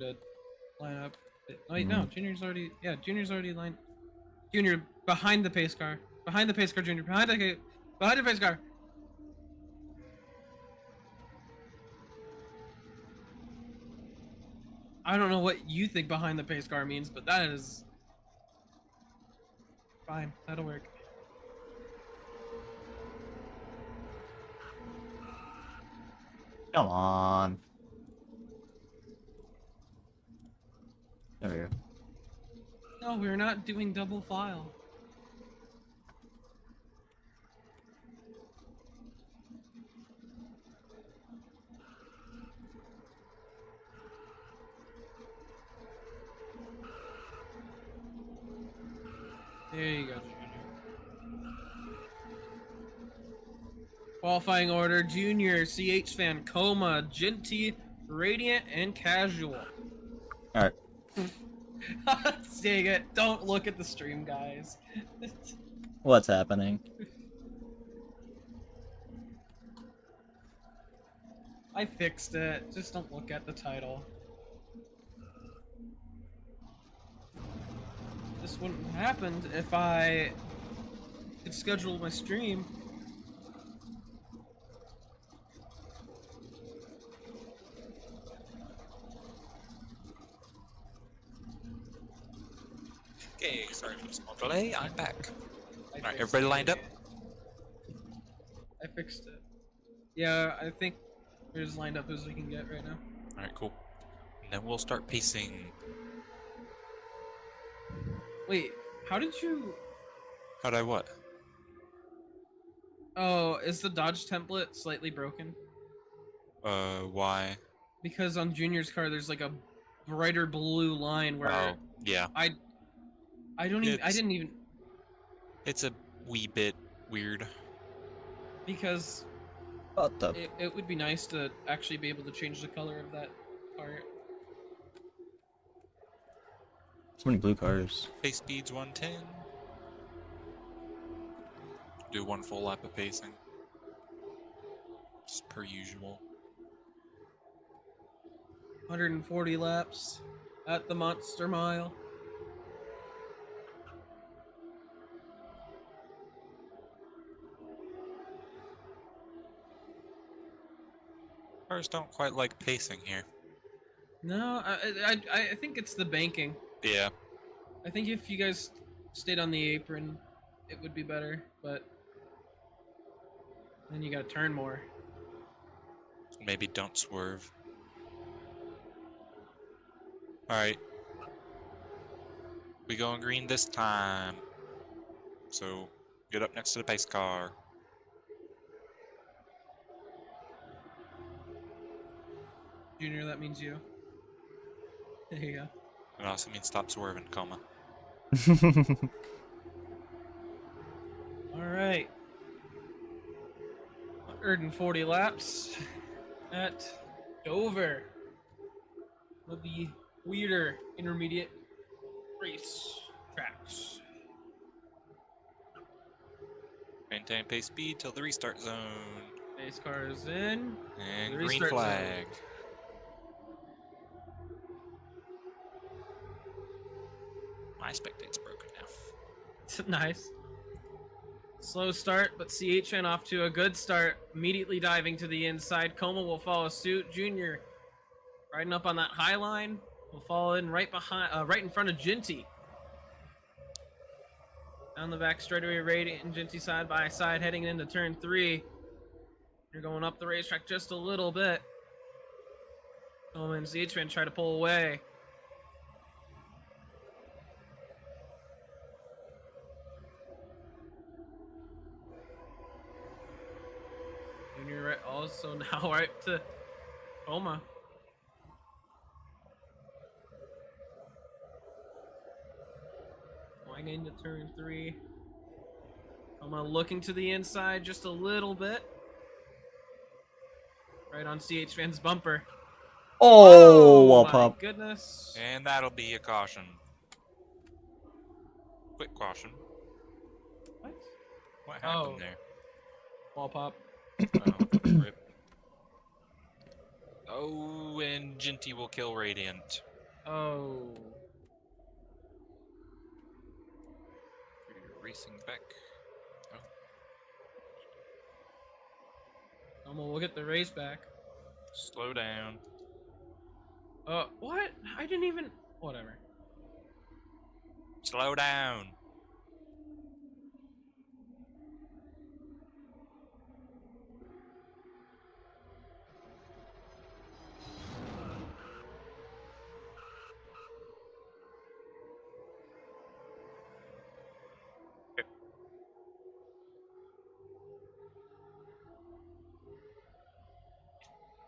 Good. Line up. Wait, no, Junior's already. Yeah, Junior's already lined. Junior behind the pace car. Behind the pace car, Junior. Behind the pace car. I don't know what you think behind the pace car means, but that is fine. That'll work. Come on. There we go. No, we're not doing double file. There you go, Junior. Qualifying order: Junior, CH fan, Koma, Genty, Radiant, and Casual. Alright. Dang it. Don't look at the stream, guys. What's happening? I fixed it. Just don't look at the title. This wouldn't have happened if I could schedule my stream. Okay, sorry for the small delay. I'm back. Alright, everybody lined up? I fixed it. Yeah, I think we're as lined up as we can get right now. Alright, cool. And then we'll start pacing. Wait, how did you... How'd I what? Oh, is the dodge template slightly broken? Why? Because on Junior's car there's like a brighter blue line where Oh, yeah. I don't even... I didn't even... It's a wee bit weird. Because What the? it would be nice to actually be able to change the color of that part. So many blue cars. Pace speed's 110. Do one full lap of pacing. Just per usual. 140 laps at the Monster Mile. Cars don't quite like pacing here. No, I think it's the banking. Yeah. I think if you guys stayed on the apron, it would be better, but then you gotta turn more. Maybe don't swerve. Alright. We going green this time. So, get up next to the pace car. Junior, that means you. There you go. It also means stop swerving, Koma. Alright. 140 laps at Dover with the weirder intermediate race tracks. Maintain pace speed till the restart zone. Pace car is in. And The green restart flag. My spectate's broken now. Nice. Slow start, but CHN off to a good start. Immediately diving to the inside. Koma will follow suit. Junior riding up on that high line. Will follow in right behind, right in front of Ginty. Down the back straightaway, Radiant and Ginty side by side, heading into turn 3. You're going up the racetrack just a little bit. Koma and CHN try to pull away. Junior right also now right to Koma. Going into turn 3. Koma looking to the inside just a little bit. Right on CH Fan's bumper. Oh, wall my pop. Goodness. And that'll be a caution. Quick caution. What? What happened Oh. there? Wall pop. Oh, rip. Oh, and Ginty will kill Radiant. Oh. You're racing back. Oh, We'll get the race back. slow down. What? I didn't even. Whatever. Slow down.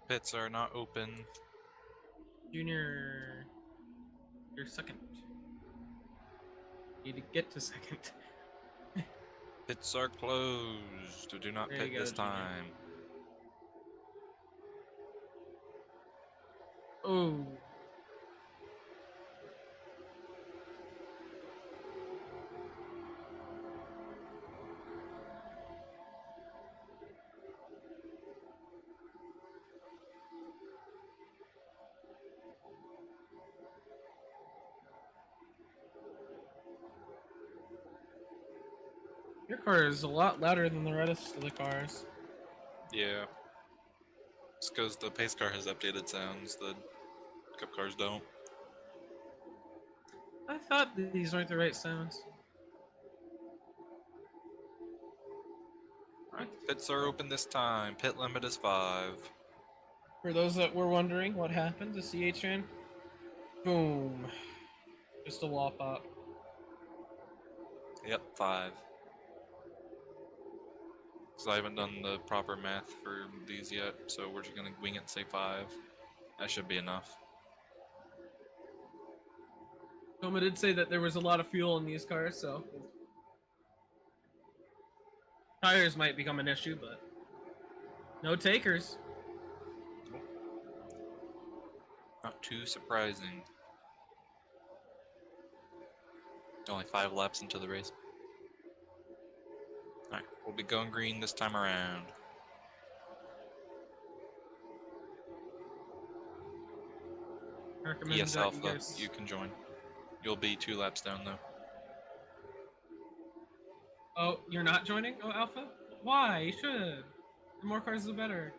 Pits are not open. Junior. You're second. Need to get to second. Pits are closed. Do not There pit you go, this Junior. time. Oh. Your car is a lot louder than the rest of the cars. Yeah. It's because the pace car has updated sounds that cup cars don't. I thought these weren't the right sounds. Pits are open this time. Pit limit is 5. For those that were wondering what happened to CHN, boom. Just a wall pop. Yep, 5. Because I haven't done the proper math for these yet, so we're just gonna wing it and say 5. That should be enough. Koma did say that there was a lot of fuel in these cars, so tires might become an issue, but no takers. Not too surprising. Only 5 laps into the race. Alright, we'll be going green this time around. I recommend Yes, that Alpha, you guys. you can join. You'll be 2 laps down though. Oh, you're not joining? Oh, Alpha? Why? You should. The more cars, the better.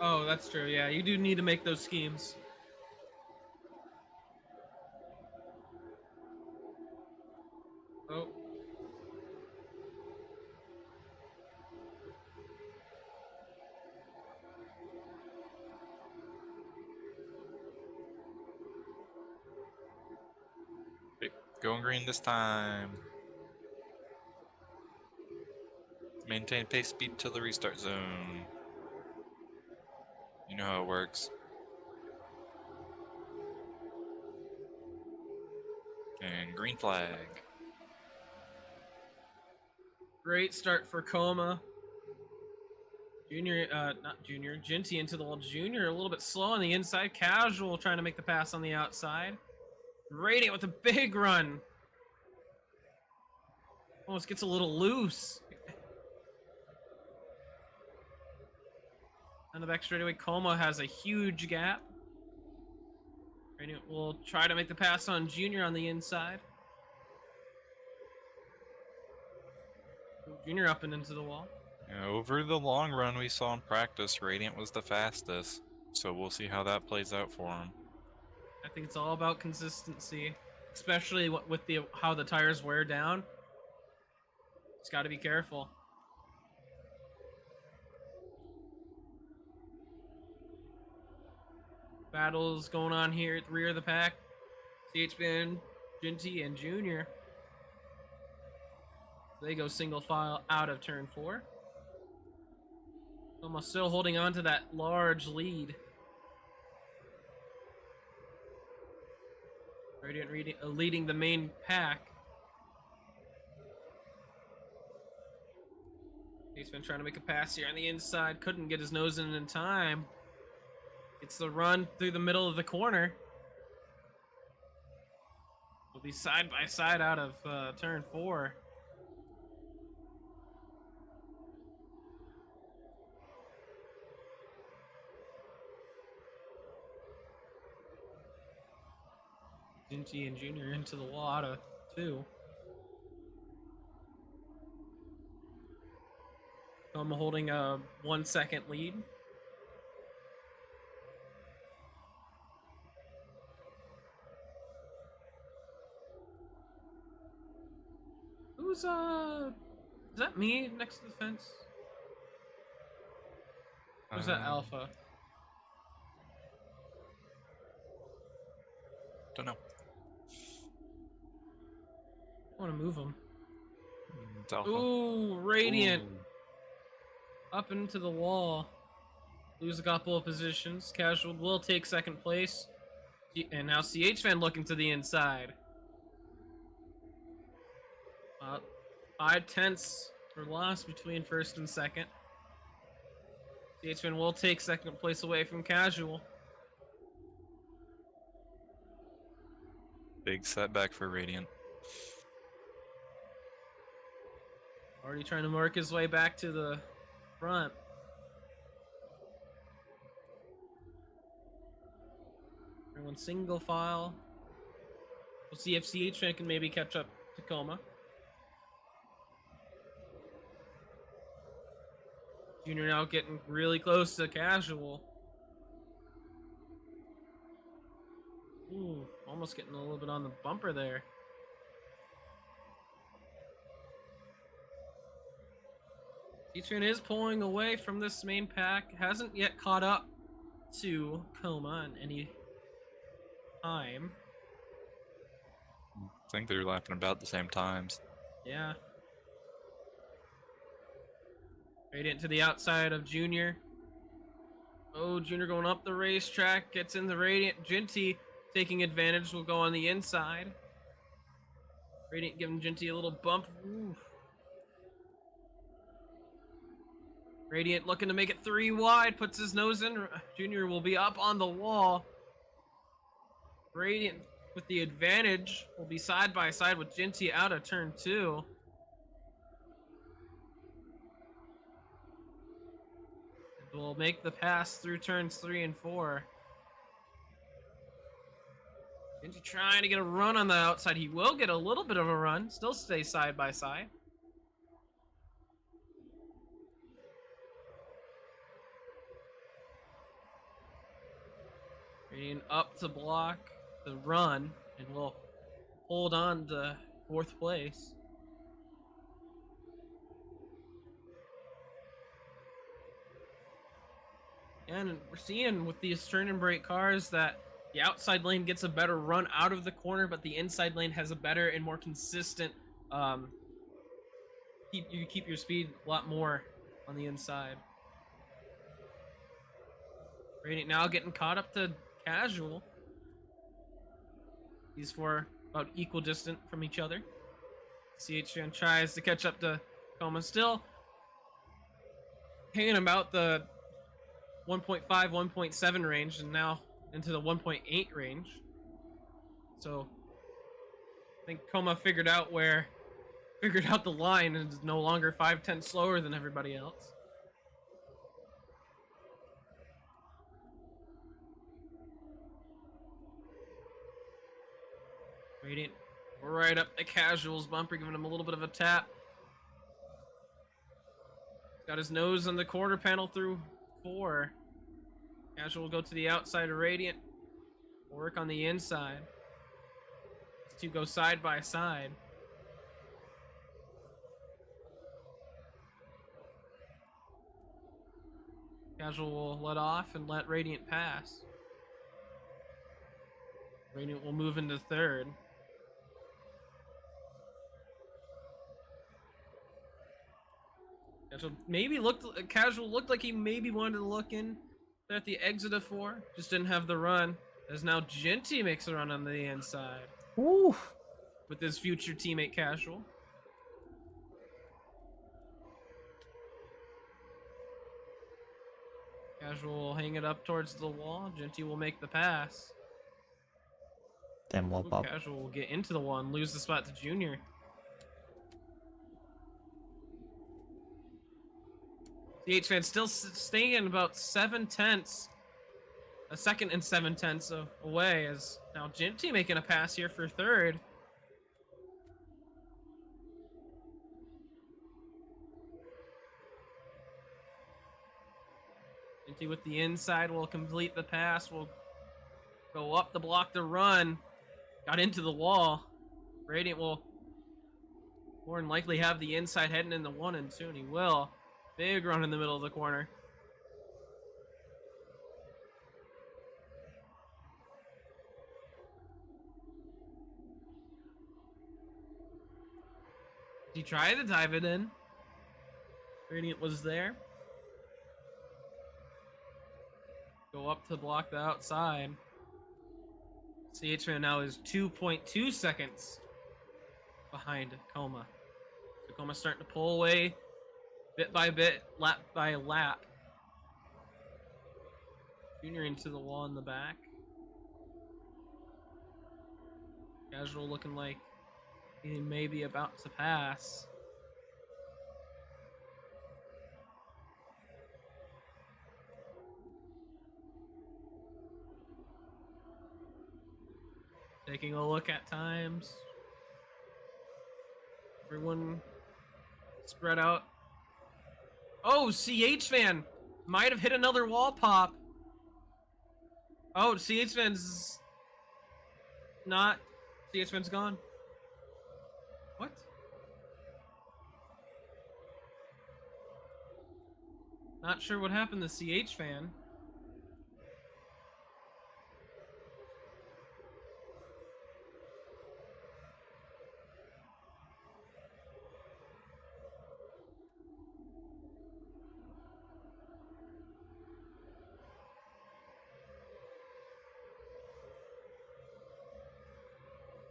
Oh, that's true. Yeah, you do need to make those schemes. Oh. Okay, going green this time. Maintain pace speed till the restart zone. You know how it works. And green flag. Great start for Koma. Junior, not Junior, Ginty into the wall. Junior a little bit slow on the inside. Casual trying to make the pass on the outside. Radiant with a big run. Almost gets a little loose. On the back straightaway, Koma has a huge gap. Radiant will try to make the pass on Junior on the inside. Junior up and into the wall. Yeah, over the long run we saw in practice, Radiant was the fastest. So we'll see how that plays out for him. I think it's all about consistency, especially with how the tires wear down. It's got to be careful. Battles going on here at the rear of the pack. CHBN, Ginty, and Junior. They go single file out of turn 4. Almost still holding on to that large lead. Radiant leading the main pack. He's been trying to make a pass here on the inside. Couldn't get his nose in time. It's the run through the middle of the corner. We'll be side by side out of turn 4. Ginty and Junior into the wall out of 2. Koma holding a 1-second lead. Who's is that me next to the fence? Or is that Alpha? Don't know. I want to move him. It's Alpha. Ooh, Radiant. Ooh. Up into the wall. Lose a couple of positions. Casual will take second place. And now CH Fan looking to the inside. 5/10 for loss between first and second. CH Fan will take second place away from Casual. Big setback for Radiant. Already trying to work his way back to the front. Everyone single file. We'll see if CH Fan can maybe catch up to Koma. Junior now getting really close to Casual. Ooh, almost getting a little bit on the bumper there. T-Train is pulling away from this main pack. Hasn't yet caught up to Koma in any time. I think they're laughing about the same times. Yeah. Radiant to the outside of Junior. Oh, Junior going up the racetrack. Gets in the Radiant. Ginty taking advantage will go on the inside. Radiant giving Ginty a little bump. Ooh. Radiant looking to make it 3 wide. Puts his nose in. Junior will be up on the wall. Radiant with the advantage will be side by side with Ginty out of turn 2. Will make the pass through turns 3 and 4. Ginty trying to get a run on the outside. He will get a little bit of a run. Still stay side by side. Radiant up to block the run and will hold on to 4th place. And we're seeing with these turn and brake cars that the outside lane gets a better run out of the corner, but the inside lane has a better and more consistent you keep your speed a lot more on the inside. Radiant now getting caught up to Casual. These 4 about equal distant from each other. CH Fan tries to catch up to Koma, still hanging about the 1.5, 1.7 range, and now into the 1.8 range. So I think Koma figured out the line and is no longer 5/10 slower than everybody else. Radiant right up the Casual's bumper, giving him a little bit of a tap. Got his nose on the quarter panel through 4. Casual will go to the outside of Radiant. Work on the inside. These 2 go side by side. Casual will let off and let Radiant pass. Radiant will move into 3rd. Casual looked like he maybe wanted to look in there at the exit of 4. Just didn't have the run. As now Ginty makes a run on the inside. Ooh. With his future teammate Casual. Casual will hang it up towards the wall. Ginty will make the pass. Damn wall pop. Casual will get into the wall and lose the spot to Junior. CH Fan still staying about 7/10 a second and 7/10 away, as now Ginty making a pass here for third. Ginty with the inside will complete the pass, will go up the block to run. Got into the wall. Radiant will more than likely have the inside heading in the 1 and 2, and he will. Big run in the middle of the corner. He tried to dive it in. Radiant was there. Go up to block the outside. CHN now is 2.2 seconds behind Koma. So Koma's starting to pull away bit by bit, lap by lap. Junior into the wall in the back. Casual looking like he may be about to pass. Taking a look at times. Everyone spread out. Oh, CH fan might have hit another wall pop. Oh, CH fan's not. CH fan's gone. What? Not sure what happened to CH fan.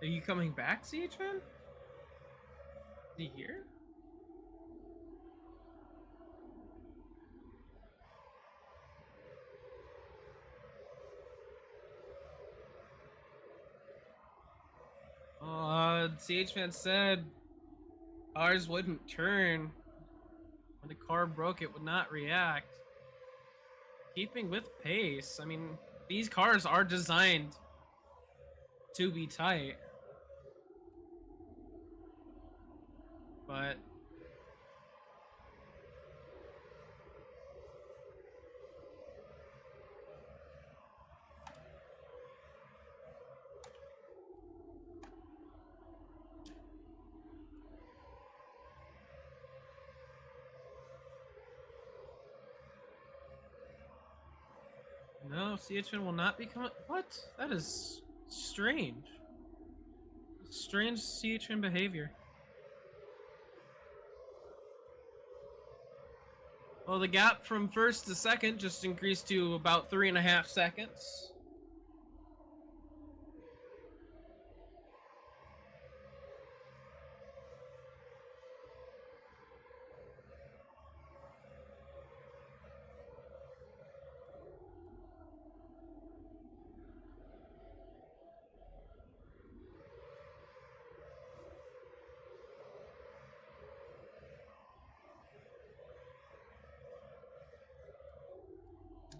Are you coming back, CH fan? Is he here? CH fan said ours wouldn't turn. When the car broke, it would not react. Keeping with pace. I mean, these cars are designed to be tight. But no, CHN will not be coming. What? That is strange. Strange CHN behavior. Well, the gap from first to second just increased to about 3.5 seconds.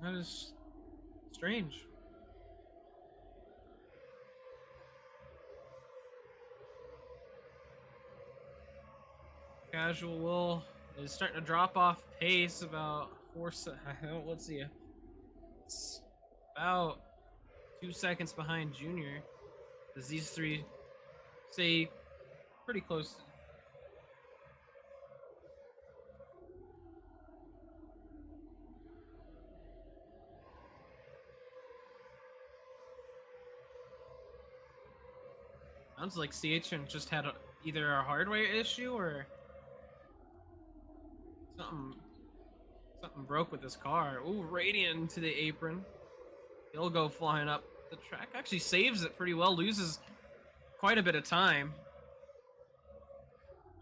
That is strange. Casual will is starting to drop off pace about let's see. It's about 2 seconds behind Junior. As these three stay pretty close. Sounds like CHN just had either a hardware issue or something broke with this car. Ooh, Radiant into the apron. He'll go flying up the track. Actually saves it pretty well. Loses quite a bit of time.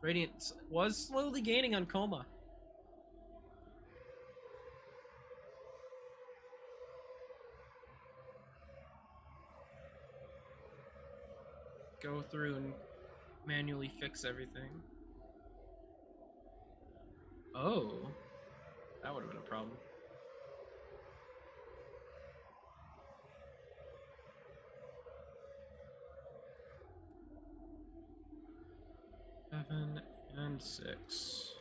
Radiant was slowly gaining on Koma. Go through and manually fix everything. Oh, that would have been a problem. Turn 6.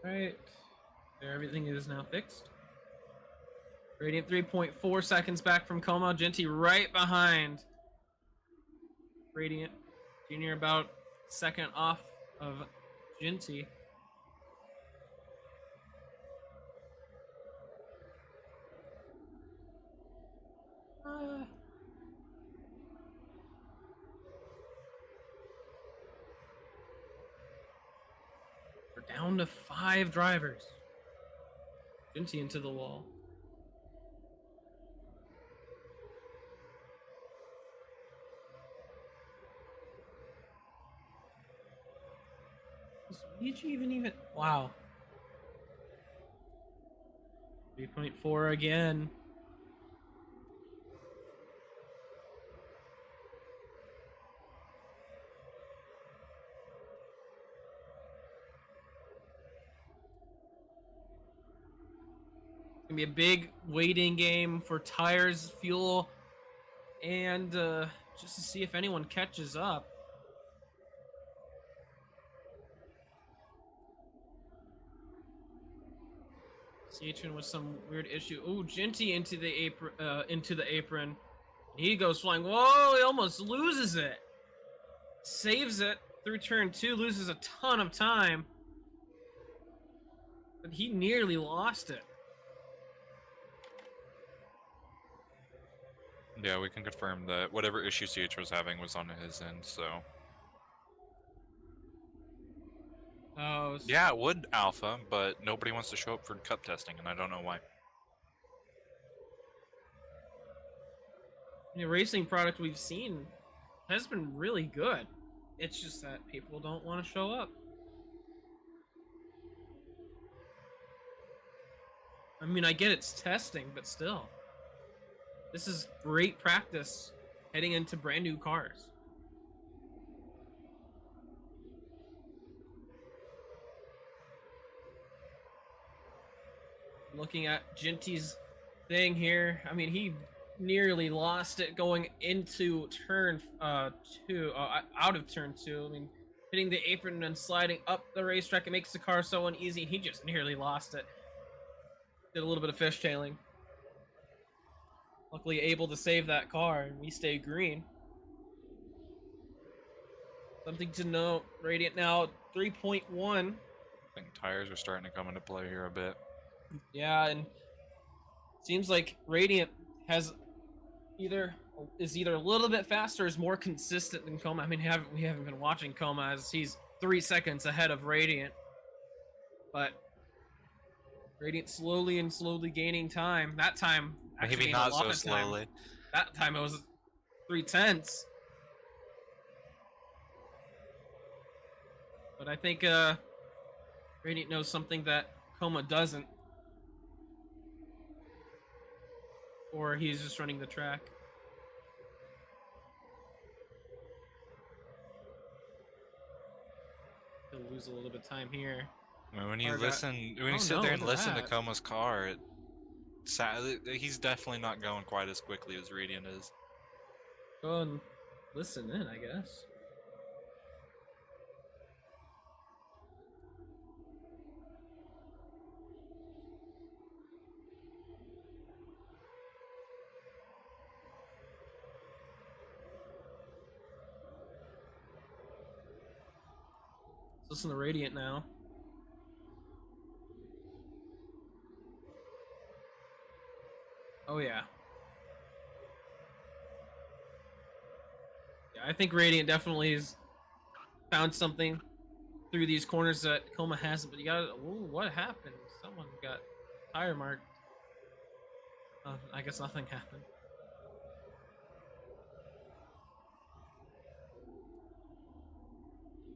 Right. There, everything is now fixed. Radiant 3.4 seconds back from Koma. Genty right behind Radiant. Junior about second off of Genty. We're down to 5 drivers. Genty into the wall. Is Luigi even? Wow. 3.4 again. It's gonna be a big waiting game for tires, fuel, and just to see if anyone catches up. Satron with some weird issue. Oh, Genty into the apron. He goes flying. Whoa! He almost loses it. Saves it through turn 2. Loses a ton of time, but he nearly lost it. Yeah, we can confirm that whatever issue CH was having was on his end, so. Oh. Yeah, it would alpha, but nobody wants to show up for cup testing, and I don't know why. The racing product we've seen has been really good. It's just that people don't want to show up. I mean, I get it's testing, but still. This is great practice heading into brand new cars. Looking at Genty's thing here, I mean, he nearly lost it going into turn 2, out of turn 2. I mean, hitting the apron and sliding up the racetrack, it makes the car so uneasy. He just nearly lost it. Did a little bit of fishtailing. Luckily able to save that car, and we stay green. Something to note, Radiant now 3.1. I think tires are starting to come into play here a bit. Yeah, and seems like Radiant is either a little bit faster or is more consistent than Koma. I mean, we haven't been watching Koma as he's 3 seconds ahead of Radiant, but Radiant slowly gaining time. That time, actually Maybe gained a not lot so of time. slowly. That time it was 3/10. But I think Radiant knows something that Koma doesn't. Or he's just running the track. He'll lose a little bit of time here. I mean, when you Car got- sit no, there and look at listen to that. Koma's car, he's definitely not going quite as quickly as Radiant is. Go and listen in, I guess. Let's listen to Radiant now. Oh yeah. Yeah, I think Radiant definitely has found something through these corners that Koma hasn't, but you gotta... Ooh, what happened? Someone got tire marked. I guess nothing happened.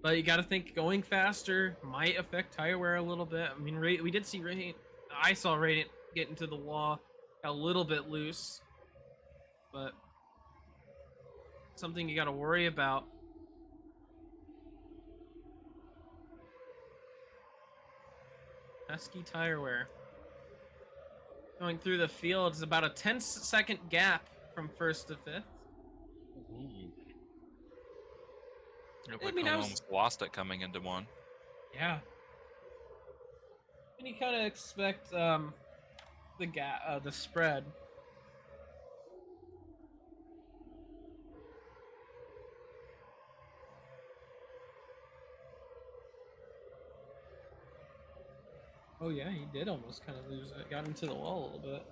But you gotta think going faster might affect tire wear a little bit. I mean, we did see Radiant... I saw Radiant get into the wall, got a little bit loose. But something you gotta worry about. Pesky tire wear. Going through the field is about a 10-second gap from first to fifth. Ooh. Looked I like mean, Koma almost lost it coming into one. Yeah. And you kind of expect the spread. Oh yeah, he did almost kind of lose it. Got into the wall a little bit.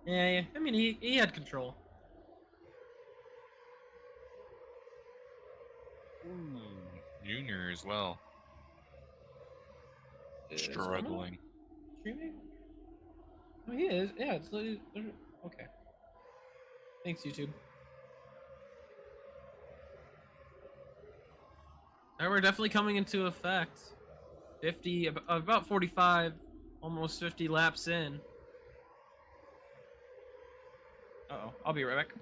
Yeah. I mean, he had control. Ooh. Junior as well. Is Koma Struggling. streaming? Oh, he is. Yeah, it's okay. Thanks, YouTube. Now we're definitely coming into effect. 50, about 45, almost 50 laps in. Uh-oh, I'll be right back.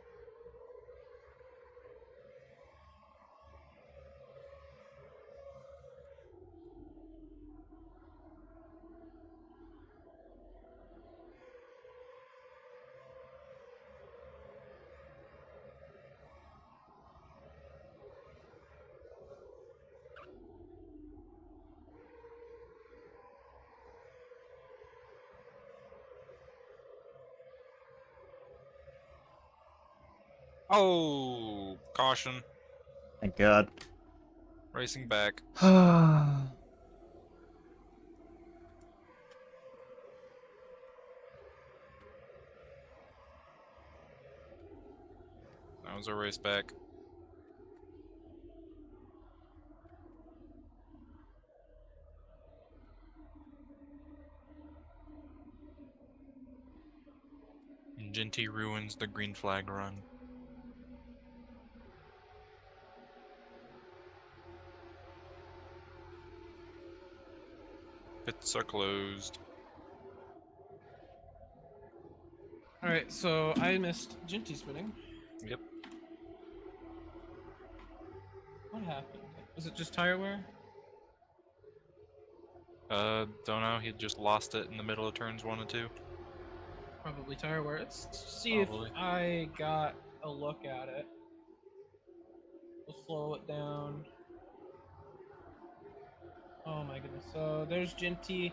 Oh, caution. Thank God. Racing back. That That was a race back. And Genty ruins the green flag run. Pits are closed. Alright, so I missed Jinty spinning. Yep. What happened? Was it just tire wear? Don't know. He just lost it in the middle of turns 1 and 2. Probably tire wear. Let's see Probably. if I got a look at it. We'll slow it down. Oh my goodness. So there's Jinty.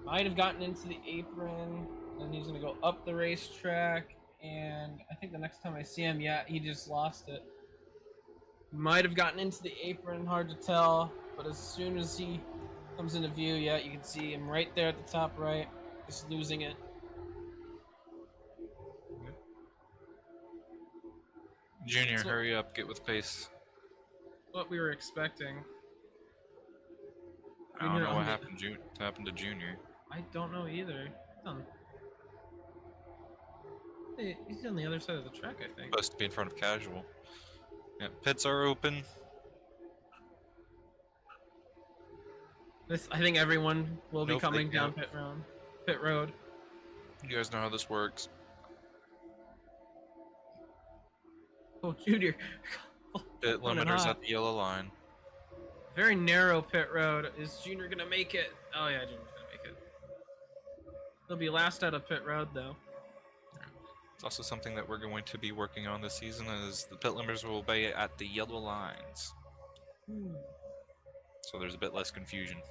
Might have gotten into the apron. Then he's going to go up the racetrack. And I think the next time I see him, yeah, he just lost it. Might have gotten into the apron, hard to tell. But as soon as he comes into view, yeah, you can see him right there at the top right. Just losing it. Junior, So- hurry up. Get with pace. What we were expecting. I don't Junior know on what the- happened to Junior. I don't know either. He's on the other side of the track, I think. Supposed to be in front of casual. Yeah, pits are open. I think everyone will be No coming freaking down out. pit road. You guys know how this works. Oh, Junior. Pit Running limiters hot. at the yellow line. Very narrow pit road. Is Junior gonna make it? Oh yeah, Junior's gonna make it. He'll be last out of pit road though. It's also something that we're going to be working on this season is the pit limiters will be at the yellow lines. So there's a bit less confusion.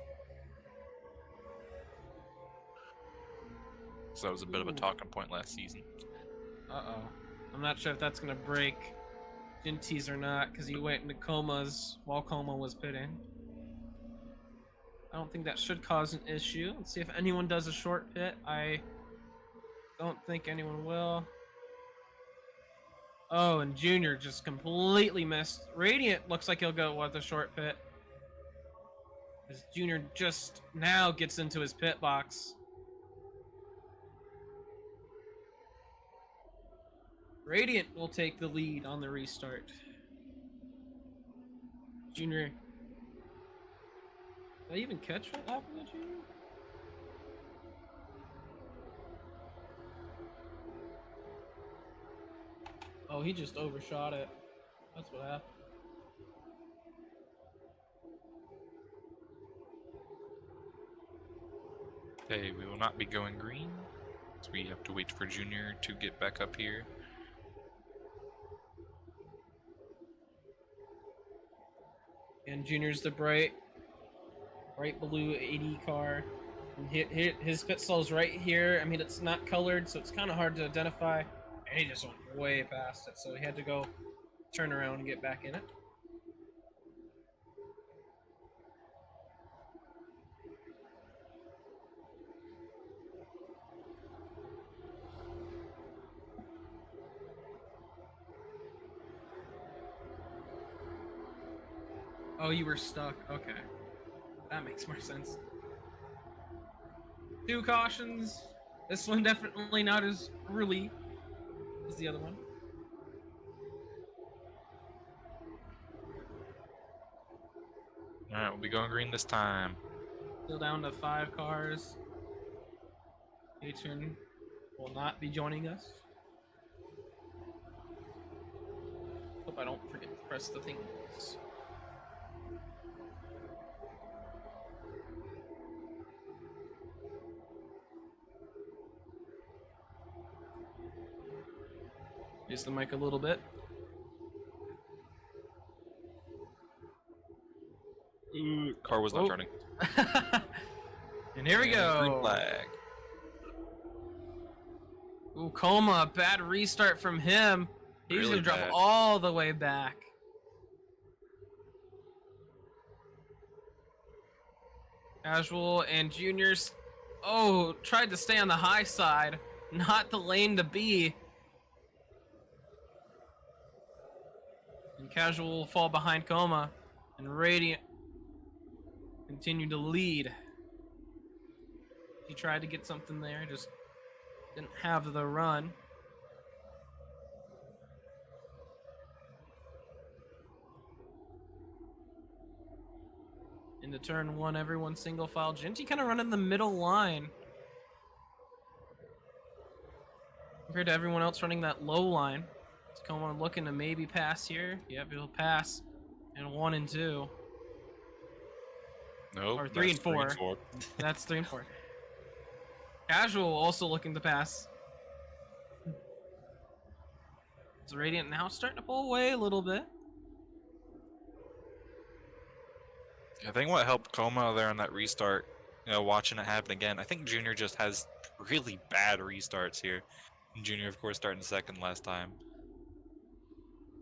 So that was a bit of a talking point last season. Uh-oh. I'm not sure if that's gonna break Jinty's or not, because he went into Koma's while Koma was pitting. I don't think that should cause an issue. Let's see if anyone does a short pit. I don't think anyone will. Oh, and Junior just completely missed. Radiant looks like he'll go with a short pit. As Junior just now gets into his pit box. Radiant will take the lead on the restart. Junior. Did I even catch what happened to Junior? Oh, he just overshot it. That's what happened. Okay, we will not be going green. So we have to wait for Junior to get back up here. And Junior's the bright blue 80 car. And his pit stall's right here. I mean, it's not colored, so it's kind of hard to identify. And he just went way past it, so he had to go turn around and get back in it. Oh, you were stuck. Okay. That makes more sense. 2 cautions. This one definitely not as early as the other one. Alright, we'll be going green this time. Still down to 5 cars. Patron will not be joining us. Hope I don't forget to press the things. Raise the mic a little bit. Ooh, car was not turning. And here we Green go. flag. Ooh, Koma, bad restart from him. He's Really gonna drop bad. all the way back. Casual and Juniors. Oh, tried to stay on the high side, not the lane to be. And Casual will fall behind Koma, and Radiant continue to lead. He tried to get something there, just didn't have the run. Into turn 1, everyone single file. Genty kind of running the middle line compared to everyone else running that low line. It's Koma looking to maybe pass here. Yep, he'll pass. And 1 and 2. Nope. Or 3 and that's 3 and 4. That's 3 and 4. Casual also looking to pass. It's Radiant now starting to pull away a little bit. I think what helped Koma there on that restart, watching it happen again, I think Junior just has really bad restarts here. And Junior, of course, starting second last time.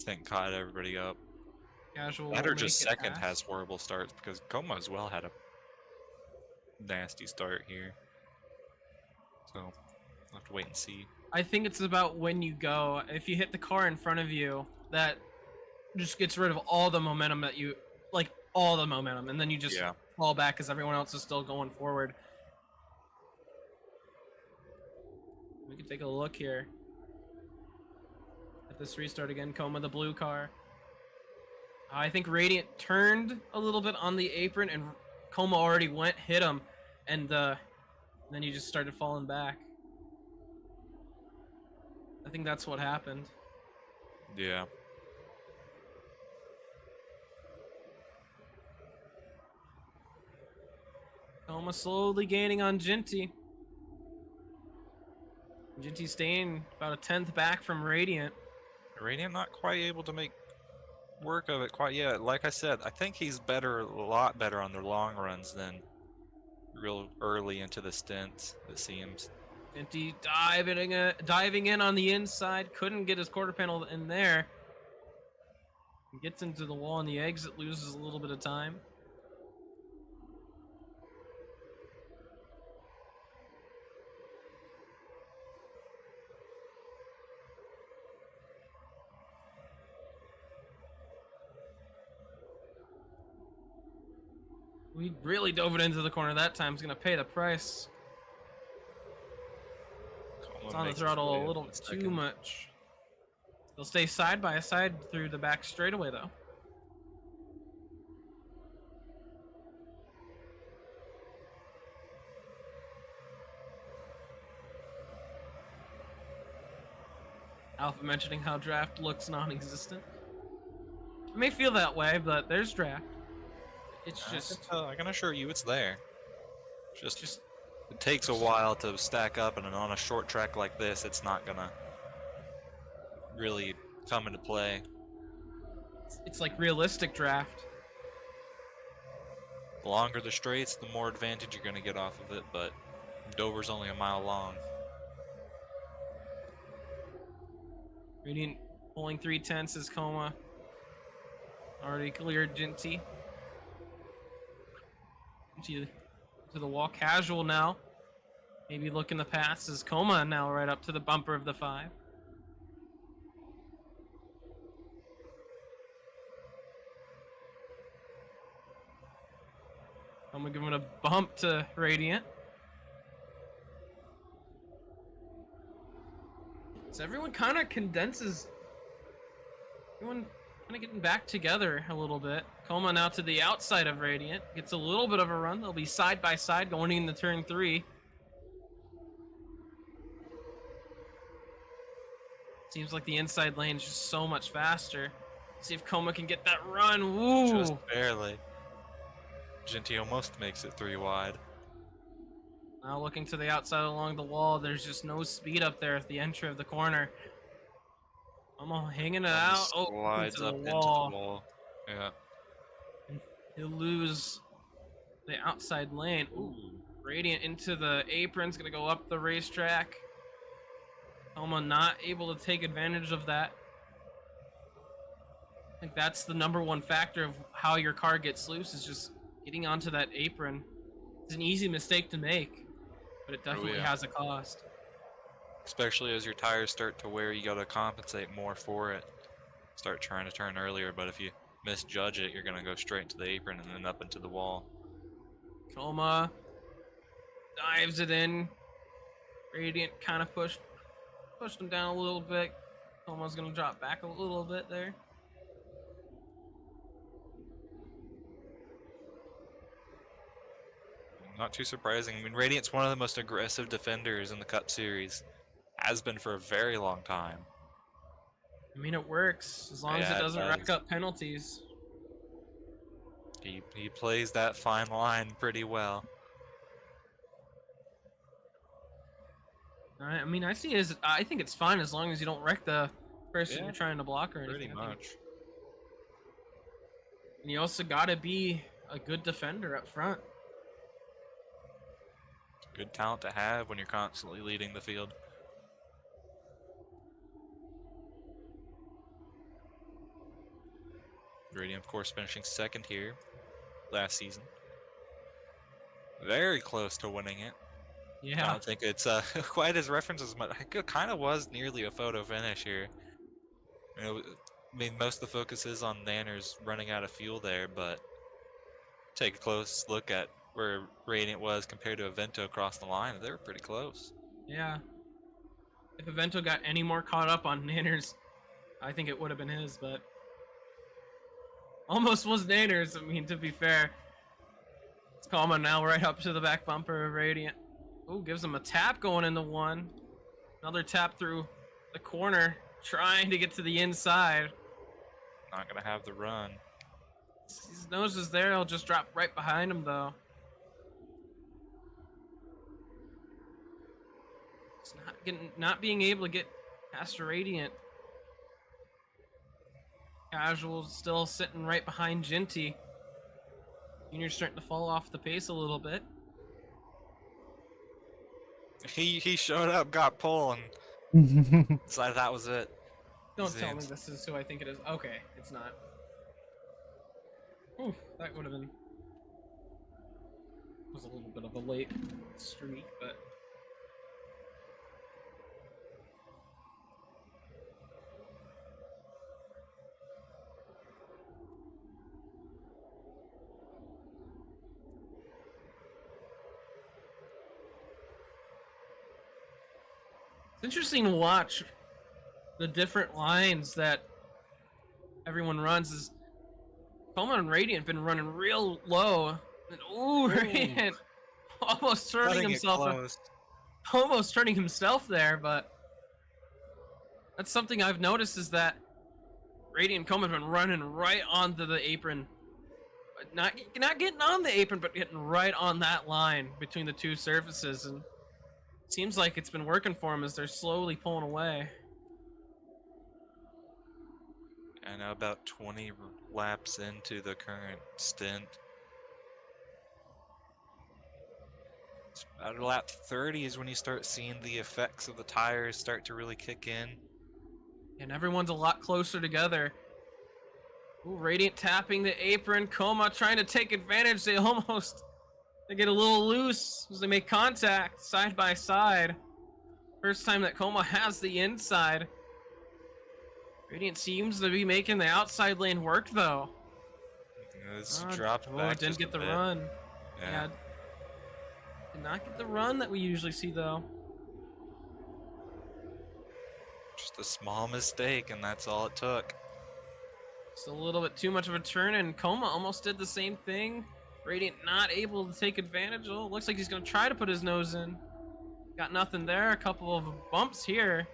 I think caught everybody up. Casual That will or just make it second pass. has horrible starts because Koma as well had a nasty start here. So, I'll have to wait and see. I think it's about when you go. If you hit the car in front of you, that just gets rid of all the momentum that you like, all the momentum, and then you just Yeah. fall back because everyone else is still going forward. We can take a look here at this restart again. Koma, the blue car. I think Radiant turned a little bit on the apron, and Koma already hit him, and then he just started falling back. I think that's what happened. Yeah. Koma slowly gaining on Genty. Genty staying about a 10th back from Radiant. Radiant not quite able to make work of it quite yet. Like I said, I think he's better, a lot better on the long runs than real early into the stints, it seems. Genty diving in on the inside. Couldn't get his quarter panel in there. Gets into the wall on the exit, loses a little bit of time. We really dove it into the corner that time. He's going to pay the price. Koma It's on the makes his throttle way a up little in too second. much. They'll stay side by side through the back straightaway, though. Alpha mentioning how draft looks non-existent. It may feel that way, but there's draft. It's just I can assure you it's there. Just It takes a while to stack up, and on a short track like this, it's not gonna really come into play. It's like realistic draft. The longer the straights, the more advantage you're gonna get off of it, but Dover's only a mile long. Radiant pulling 3/10 as Koma. Already cleared Jinty. Jinty to the wall. Casual now. Maybe looking to pass as Koma now right up to the bumper of the 5. Koma giving a bump to Radiant. So everyone kind of condenses. Everyone kind of getting back together a little bit. Koma now to the outside of Radiant. Gets a little bit of a run. They'll be side by side going into turn 3. Seems like the inside lane is just so much faster. See if Koma can get that run. Woo! Just barely. Jinty almost makes it 3 wide. Now looking to the outside along the wall. There's just no speed up there at the entry of the corner. Koma hanging it out. Oh, Slides into the up into the wall. wall. Yeah. He'll lose the outside lane. Ooh. Radiant into the apron's gonna go up the racetrack. Koma not able to take advantage of that. I think that's the #1 factor of how your car gets loose, is just getting onto that apron. It's an easy mistake to make, but it definitely has a cost. Especially as your tires start to wear, you gotta compensate more for it. Start trying to turn earlier, but if you misjudge it, you're gonna go straight into the apron and then up into the wall. Koma dives it in. Radiant kind of pushed him down a little bit. Koma's gonna drop back a little bit there. Not too surprising. I mean, Radiant's one of the most aggressive defenders in the Cup Series. Has been for a very long time. I mean, it works as long as it doesn't rack up penalties. He plays that fine line pretty well. I mean, I think it's fine as long as you don't wreck the person you're trying to block or anything. Pretty much. And you also gotta be a good defender up front. Good talent to have when you're constantly leading the field. Radiant, of course, finishing second here last season. Very close to winning it. Yeah. I don't think it's quite as referenced as much. It kind of was nearly a photo finish here. You know, I mean, most of the focus is on Nanners running out of fuel there, but take a close look at where Radiant was compared to Avento across the line. They were pretty close. Yeah. If Avento got any more caught up on Nanners, I think it would have been his, but almost was Nanners. I mean, to be fair. It's Koma now right up to the back bumper of Radiant. Ooh, gives him a tap going into 1. Another tap through the corner, trying to get to the inside. Not gonna have the run. His nose is there. He'll just drop right behind him, though. It's not being able to get past Radiant. Casual's still sitting right behind Jinty. Junior's starting to fall off the pace a little bit. He showed up, got pulled, and decided that was it. Don't tell me this is who I think it is. Okay, it's not. Ooh, that would have been... was a little bit of a late streak, but... It's interesting to watch the different lines that everyone runs. Is Koma and Radiant been running real low, and Radiant almost turning himself. Almost turning himself there, but that's something I've noticed, is that Radiant and Koma have been running right onto the apron but not getting on the apron, but getting right on that line between the two surfaces, and seems like it's been working for him as they're slowly pulling away. And now about 20 laps into the current stint. It's about lap 30 is when you start seeing the effects of the tires start to really kick in. And everyone's a lot closer together. Ooh, Radiant tapping the apron. Koma trying to take advantage. They get a little loose as they make contact side by side. First time that Koma has the inside. Radiant seems to be making the outside lane work though. It's dropped back. Didn't get the run. Yeah. Did not get the run that we usually see though. Just a small mistake, and that's all it took. It's a little bit too much of a turn, and Koma almost did the same thing. Radiant not able to take advantage. Oh, looks like he's gonna try to put his nose in. Got nothing there. A couple of bumps here.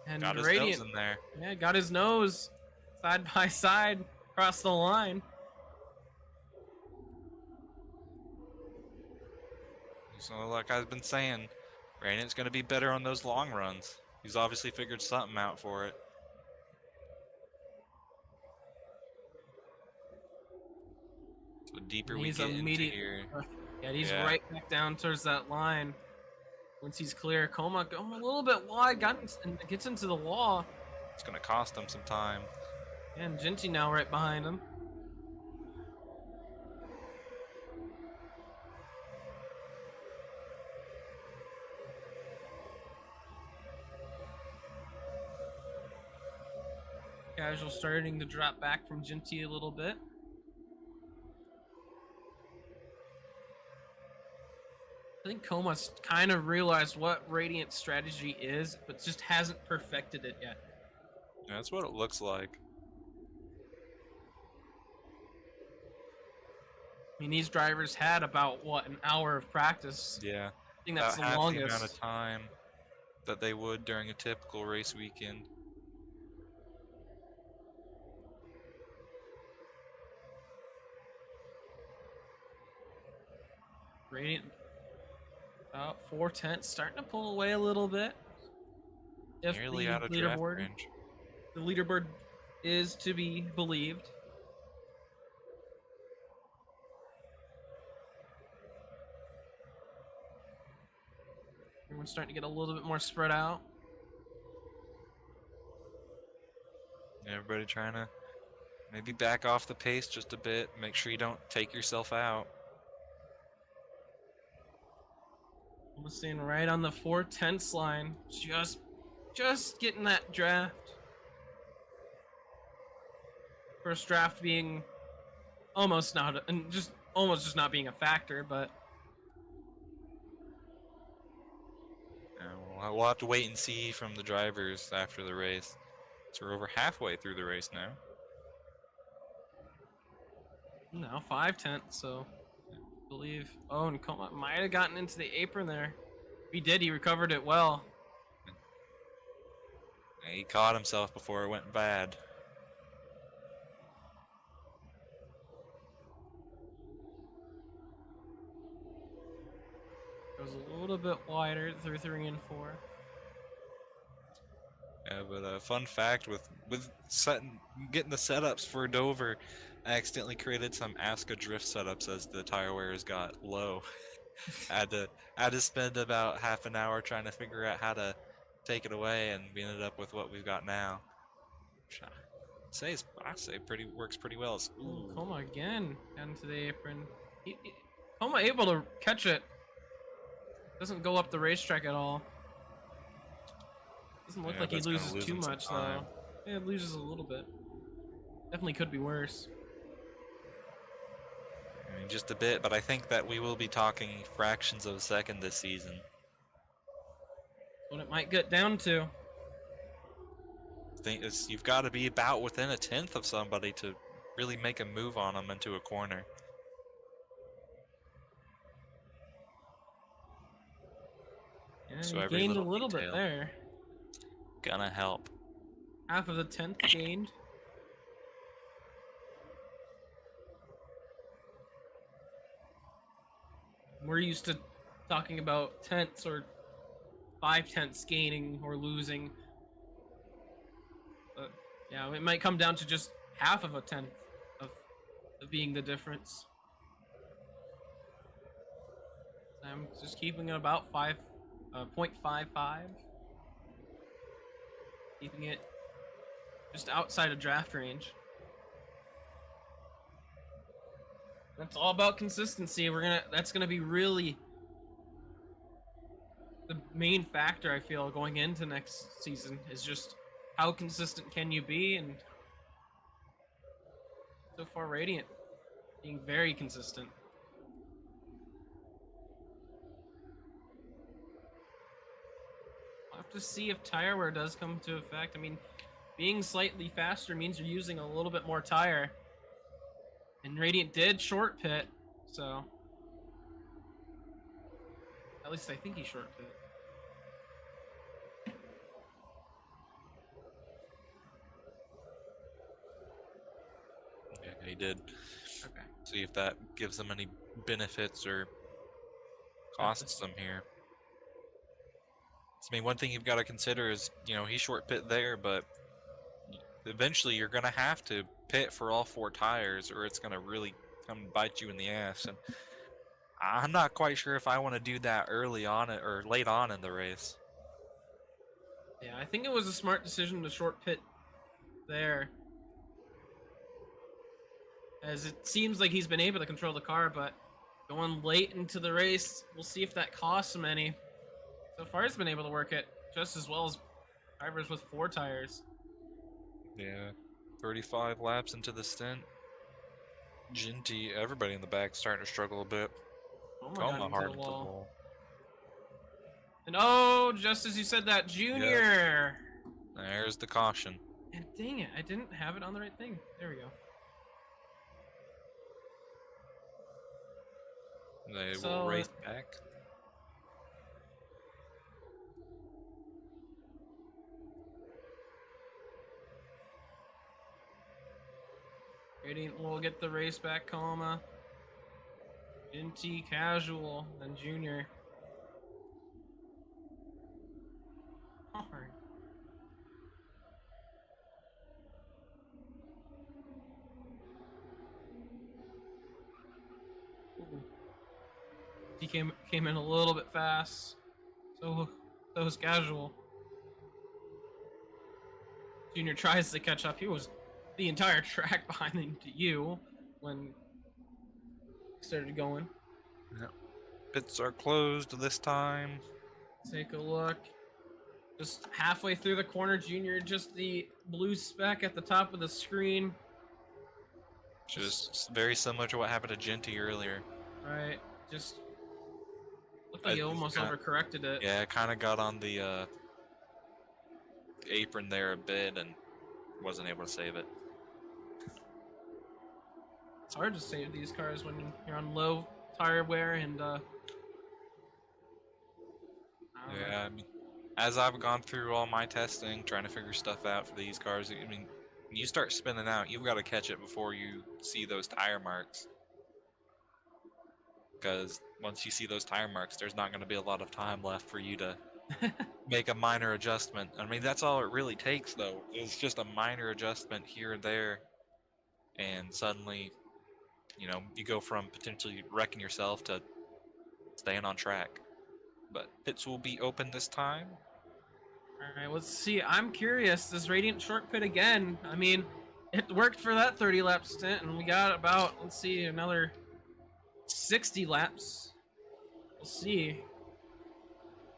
And got his Radiant, nose in there. Yeah, got his nose side by side across the line. So, like I've been saying, Radiant's going to be better on those long runs. He's obviously figured something out for it. So the deeper we get into here. Yeah, he's right back down towards that line. Once he's clear, Koma going a little bit wide, gets into the wall. It's going to cost him some time. And Jinty now right behind him. Casual starting to drop back from Jinty a little bit. I think Koma's kind of realized what Radiant's strategy is, but just hasn't perfected it yet. Yeah, that's what it looks like. I mean, these drivers had about, what, an hour of practice? Yeah. I think that's the half longest. the amount of time that they would during a typical race weekend. Radiant about 4/10, starting to pull away a little bit. If Nearly the out of draft leaderboard, range. the leaderboard is to be believed. Everyone's starting to get a little bit more spread out. Everybody trying to maybe back off the pace just a bit. Make sure you don't take yourself out. Almost staying right on the 4/10 line. Just getting that draft. First draft being almost not, and just almost just not being a factor, but We'll have to wait and see from the drivers after the race. So we're over halfway through the race now. no, 5/10. So I believe. Oh, and Koma might have gotten into the apron there. If he did, he recovered it well. He caught himself before it went bad. Goes a little bit wider through 3 and 4. Yeah, but a fun fact with getting the setups for Dover, I accidentally created some Aska drift setups as the tire wears got low. I had to spend about half an hour trying to figure out how to take it away, and we ended up with what we've got now. Which I say works pretty well. Ooh, Koma again down to the apron. Koma able to catch it. Doesn't go up the racetrack at all. Doesn't look like he loses too much though. Yeah, it loses a little bit. Definitely could be worse. I mean, just a bit, but I think that we will be talking fractions of a second this season. What it might get down to. You've got to be about within a tenth of somebody to really make a move on them into a corner. Yeah, So he every gained a little little bit detail there. Gonna help. Half of the 10th gained. We're used to talking about tenths or 5/10 gaining or losing. But yeah, it might come down to just half of a tenth of, of being the difference. I'm just keeping it about 0.55. Keeping it just outside of draft range. That's all about consistency. That's gonna be really the main factor, I feel, going into next season, is just how consistent can you be, and so far Radiant being very consistent. We'll have to see if tire wear does come to effect. I mean, being slightly faster means you're using a little bit more tire. And Radiant did short pit, so at least I think he short pit. Yeah, he did. Okay. See if that gives them any benefits or costs them here. I mean, one thing you've got to consider is, you know, he short pit there, but eventually you're going to have to pit for all 4 tires, or it's going to really come bite you in the ass. And I'm not quite sure if I want to do that early on or late on in the race. Yeah, I think it was a smart decision to short pit there, as it seems like he's been able to control the car, but going late into the race, we'll see if that costs him any. So far, he's been able to work it just as well as drivers with 4 tires. Yeah, 35 laps into the stint. Ginty, everybody in the back starting to struggle a bit. Koma hard into the wall. And oh, just as you said that, Junior! Yep. There's the caution. And dang it, I didn't have it on the right thing. There we go. They will race back. Radiant will get the race back, Koma. NT casual, then Junior. Hard. He came in a little bit fast. So was casual. Junior tries to catch up. He was the entire track behind you when he started going. Yep. Pits are closed this time. Take a look. Just halfway through the corner, Junior, just the blue speck at the top of the screen. Just very similar to what happened to Ginty earlier. Right. Just looked like he almost overcorrected it. Yeah, it kind of got on the apron there a bit and wasn't able to save it. It's hard to save these cars when you're on low tire wear and yeah, I mean, as I've gone through all my testing, trying to figure stuff out for these cars, I mean, when you start spinning out, you've got to catch it before you see those tire marks. Because once you see those tire marks, there's not going to be a lot of time left for you to make a minor adjustment. I mean, that's all it really takes, though. It's just a minor adjustment here and there, and suddenly, you know, you go from potentially wrecking yourself to staying on track. But pits will be open this time. Alright, let's see. I'm curious. Does Radiant short pit again? I mean, it worked for that 30 lap stint, and we got about, let's see, another 60 laps. We'll see.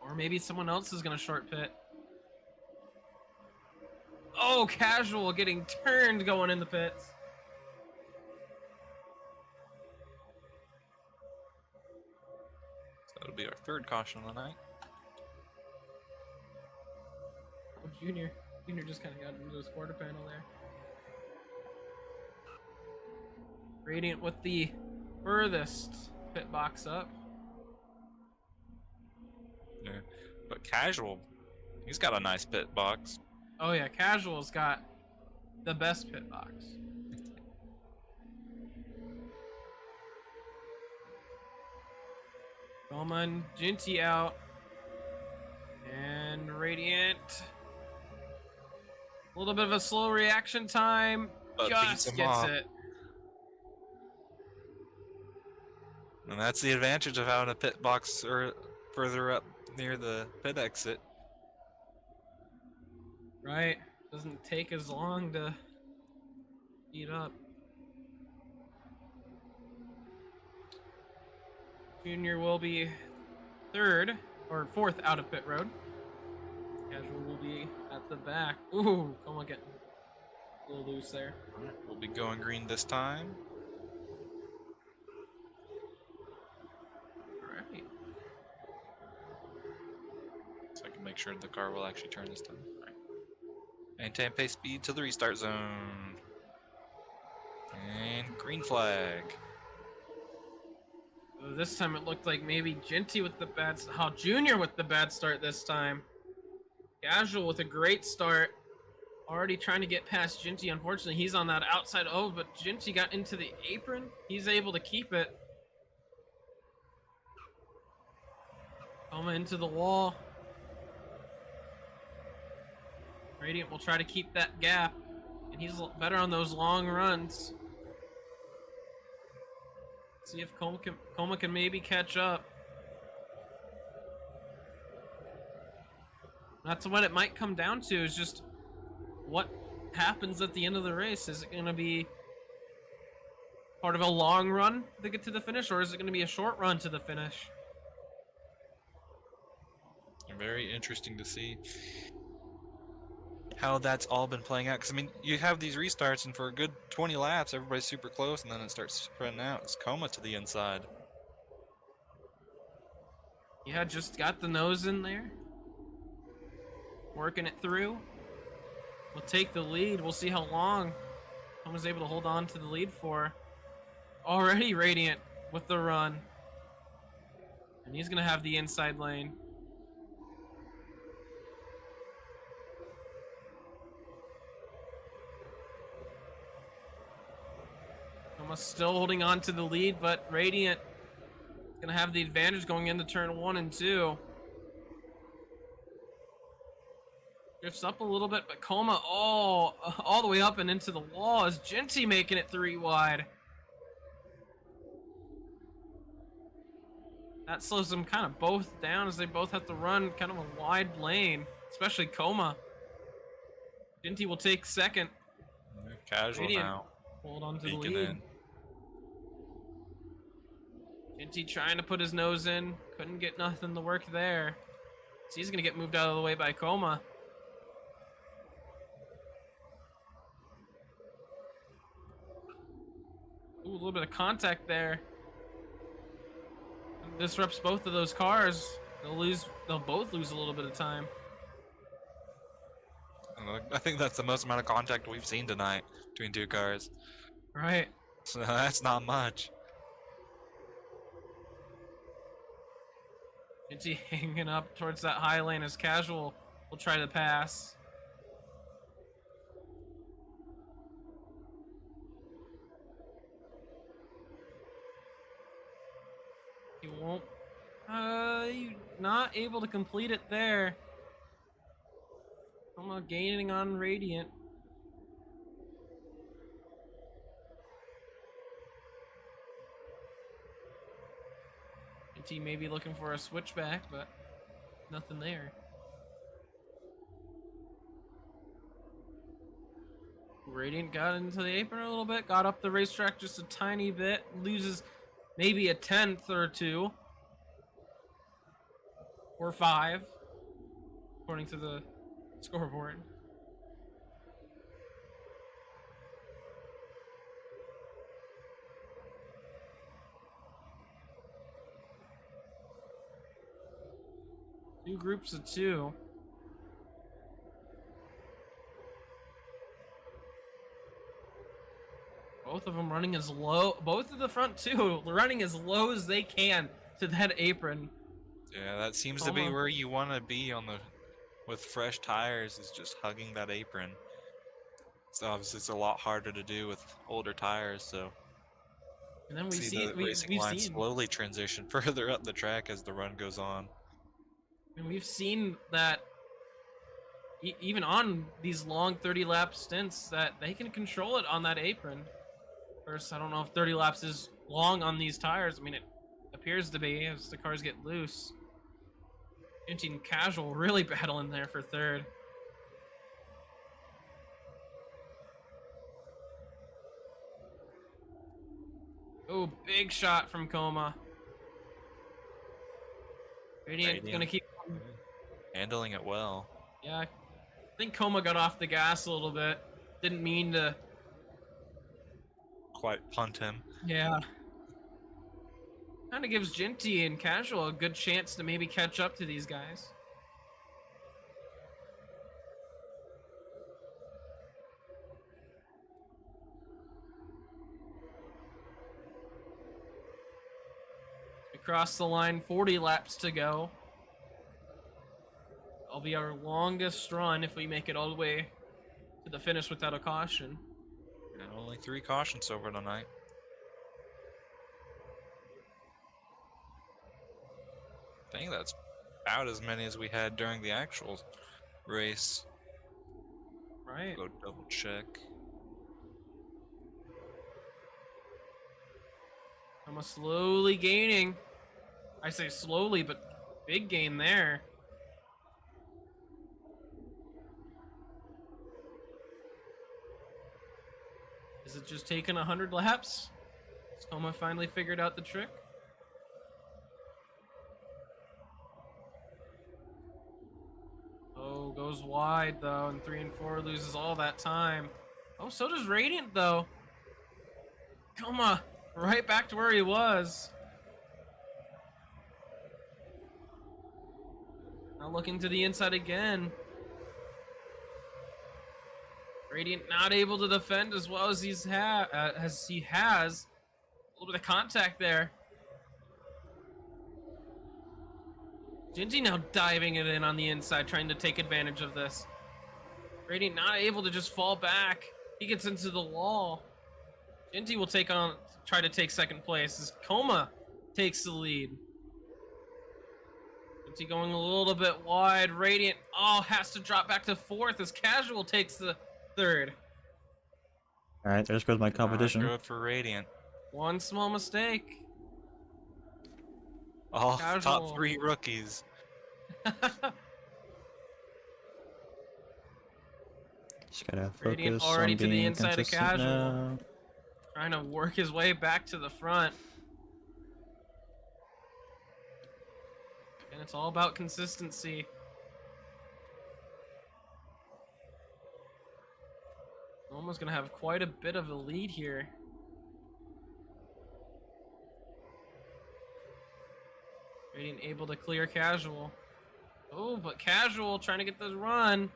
Or maybe someone else is going to short pit. Oh, casual getting turned going in the pits. So that'll be our 3rd caution of the night. Oh, Junior just kind of got into his quarter panel there. Radiant with the furthest pit box up. Yeah, but Casual, he's got a nice pit box. Oh yeah, Casual's got the best pit box. Koma and Jinty out. And Radiant. A little bit of a slow reaction time. But beats Just him gets off. it. And that's the advantage of having a pit box or further up near the pit exit. Right. Doesn't take as long to speed up. Junior will be third or fourth out of pit road. Casual will be at the back. Ooh, Koma getting a little loose there. We'll be going green this time. Alright. So I can make sure the car will actually turn this time. All right. Maintain pace speed to the restart zone. And green flag. This time it looked like maybe Jinty with the bad Junior with the bad start this time. Casual with a great start. Already trying to get past Jinty. Unfortunately, he's on that outside. Oh, but Jinty got into the apron. He's able to keep it. Koma into the wall. Radiant will try to keep that gap. And he's better on those long runs. See if Koma can maybe catch up. That's what it might come down to, is just what happens at the end of the race. Is it going to be part of a long run to get to the finish, or is it going to be a short run to the finish? Very interesting to see how that's all been playing out. Because, I mean, you have these restarts, and for a good 20 laps, everybody's super close, and then it starts spreading out. It's Koma to the inside. Yeah, just got the nose in there. Working it through. We'll take the lead. We'll see how long Koma's able to hold on to the lead for. Already Radiant with the run. And he's going to have the inside lane. Koma's still holding on to the lead, but Radiant is going to have the advantage going into turn 1 and 2. Drifts up a little bit, but Koma all the way up and into the wall. Is Jinty making it 3 wide? That slows them kind of both down, as they both have to run kind of a wide lane, especially Koma. Jinty will take second. Casual Radiant now. hold on to the Peeking lead. in. Jinty trying to put his nose in. Couldn't get nothing to work there. So he's going to get moved out of the way by Koma. Ooh, a little bit of contact there. Disrupts both of those cars. They'll both lose a little bit of time. I think that's the most amount of contact we've seen tonight between two cars. Right. So that's not much. Jinty hanging up towards that high lane as Casual will try to pass. He won't. Not able to complete it there. Koma gaining on Radiant. Jinty may be looking for a switchback, but nothing there. Radiant got into the apron a little bit, got up the racetrack just a tiny bit, loses maybe a tenth or 2. Or 5, according to the scoreboard. Two groups of 2. Both of them running as low. Both of the front 2 running as low as they can to that apron. Yeah, that seems to be Koma. where you want to be with fresh tires, is just hugging that apron. So obviously it's a lot harder to do with older tires, so And then See the racing we've line seen slowly transition further up the track as the run goes on. and we've seen that even on these long 30 lap stints that they can control it on that apron. First, I don't know if 30 laps is long on these tires. I mean, it appears to be as the cars get loose. Team Casual really battling there for third. Oh, big shot from Koma. Radiant gonna keep. Handling it well. Yeah, I think Koma got off the gas a little bit. Didn't mean to. Quite punt him. Yeah. Kind of gives Jinty and Casual a good chance to maybe catch up to these guys. We cross the line, 40 laps to go. That'll be our longest run if we make it all the way to the finish without a caution. And only 3 cautions over tonight. I think that's about as many as we had during the actual race. Right. Go double check. Almost slowly gaining. I say slowly, but big gain there. Is it just taking 100 laps? Has Koma finally figured out the trick? Oh, goes wide though, and 3 and 4 loses all that time. Oh, so does Radiant though. Koma, right back to where he was. Now looking to the inside again. Radiant not able to defend as well as he has. A little bit of contact there. Gingy now diving it in on the inside, trying to take advantage of this. Radiant not able to just fall back. He gets into the wall. Ginty will try to take second place as Koma takes the lead. Ginty going a little bit wide. Radiant, has to drop back to fourth as Casual takes the third. All right, there's goes my competition. Not good for Radiant. One small mistake. All Casual. top 3 rookies. Just gotta Radiant focus already on to the being inside of consistent Casual. now. Trying to work his way back to the front. And it's all about consistency. Almost gonna have quite a bit of a lead here. Radiant able to clear Casual. Oh, but Casual trying to get the run.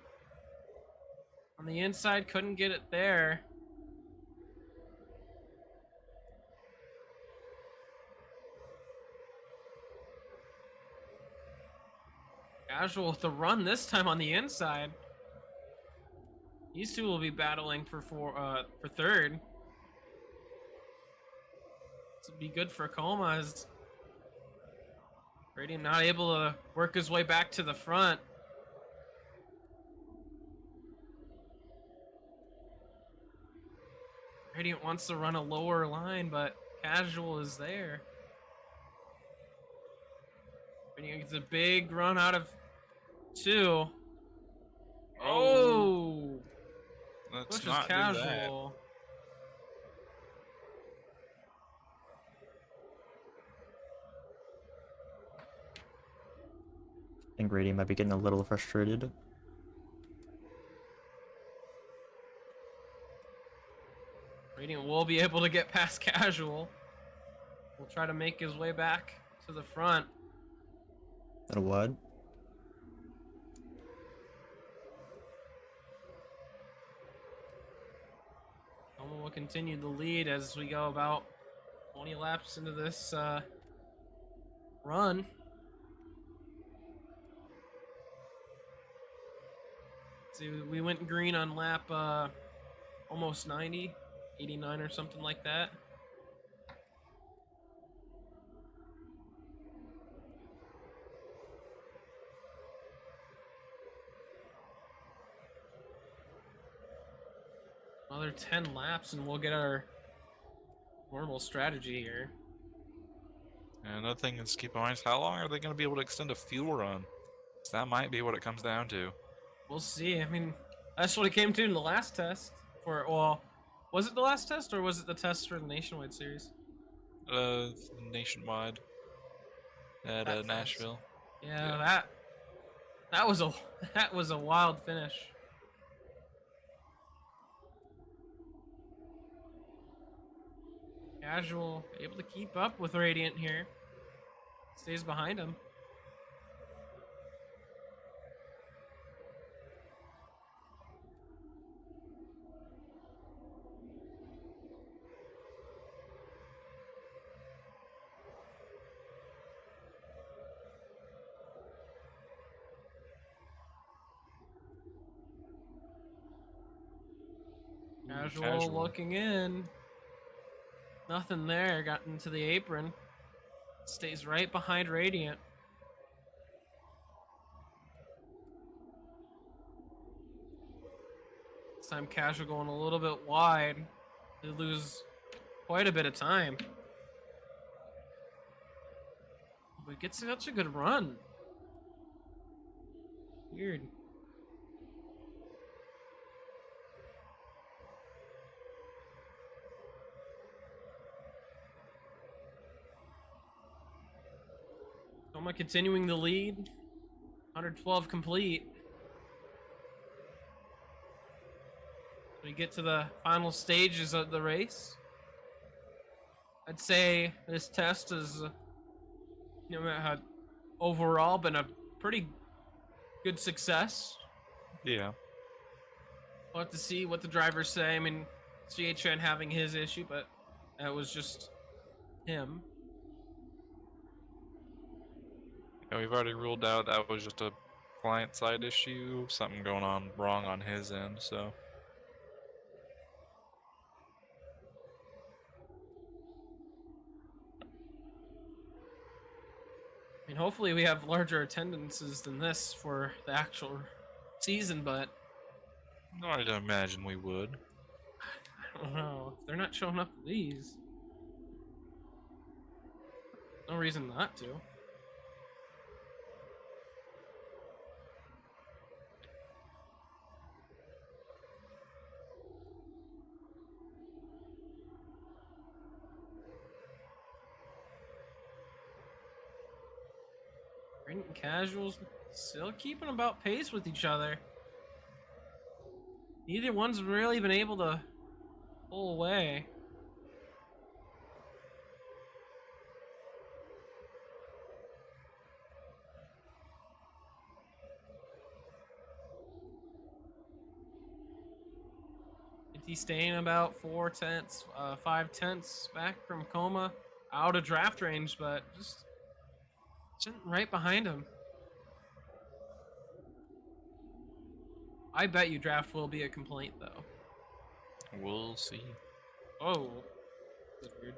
On the inside, couldn't get it there. Casual with the run this time on the inside. These two will be battling for third. This would be good for Koma as Radiant not able to work his way back to the front. Radiant wants to run a lower line, but Casual is there. Radiant gets a big run out of 2. Oh! Let's Pushes not do that. Casual. I think Radiant might be getting a little frustrated. Radiant will be able to get past Casual. Will try to make his way back to the front. Little wide. Koma will continue the lead as we go about 20 laps into this run. See, we went green on lap almost 90, 89 or something like that. Another 10 laps and we'll get our normal strategy here. And another thing is keep in mind is how long are they going to be able to extend a fuel run? 'Cause that might be what it comes down to. We'll see. I mean, that's what it came to in the last test. Well, was it the last test or was it the test for the Nationwide Series? Nationwide at That test. Nashville. Yeah, Yeah. that was a that was a wild finish. Casual able to keep up with Radiant here. Stays behind him. Casual looking in. Nothing there. Got into the apron. Stays right behind Radiant. This time Casual going a little bit wide. They lose quite a bit of time. But gets such a good run. Weird. Koma continuing the lead. 112 complete. We get to the final stages of the race. I'd say this test has, had overall been a pretty good success. Yeah. We'll have to see what the drivers say. I mean, CHN having his issue, but that was just him. Yeah, we've already ruled out that was just a client side issue, something going on wrong on his end, so. I mean, hopefully we have larger attendances than this for the actual season, but No, I don't imagine we would. I don't know. If they're not showing up to these, no reason not to. Radiant and Casuals still keeping about pace with each other. Neither one's really been able to pull away. He's staying about 5 tenths back from Koma, out of draft range, but just sitting right behind him. I bet you draft will be a complaint, though. We'll see. Oh, that's weird.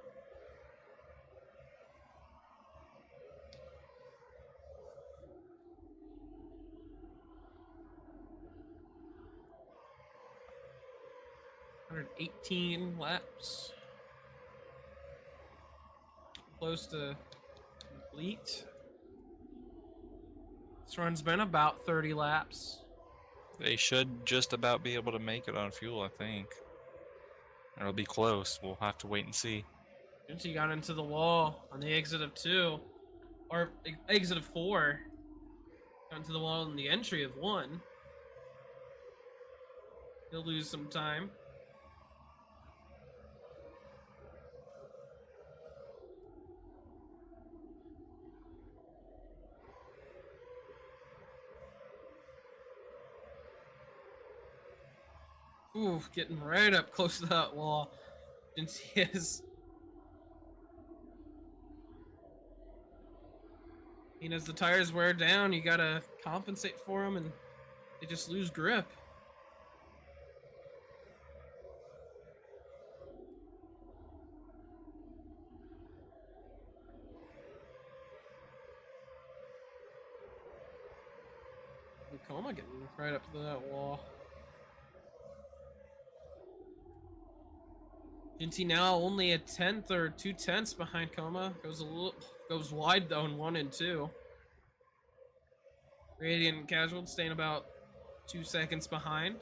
$118 laps. Close to complete. This run's been about 30 laps. They should just about be able to make it on fuel, I think. It'll be close. We'll have to wait and see. Since he got into the wall on the exit of 2, or exit of 4, got into the wall in the entry of 1. He'll lose some time. Ooh, getting right up close to that wall. Since he is. And as the tires wear down, you gotta compensate for them, and they just lose grip. And Koma getting right up to that wall. Ginty now only a tenth or 2/10 behind Koma. Goes wide though in 1 and 2. Radiant and Casual staying about 2 seconds behind.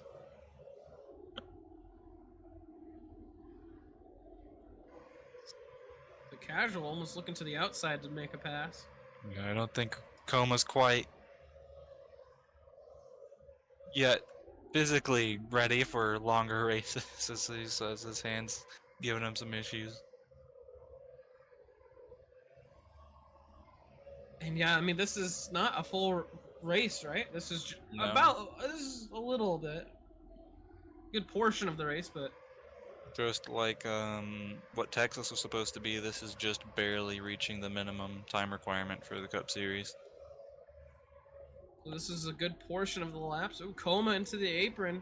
The Casual almost looking to the outside to make a pass. Yeah, I don't think Coma's quite yet physically ready for longer races as he says his hands giving him some issues. And yeah, I mean, this is not a full race, right? This is No. this is a little bit. Good portion of the race, but Just like what Texas was supposed to be, this is just barely reaching the minimum time requirement for the Cup Series. so this is a good portion of the laps. Ooh, Koma into the apron.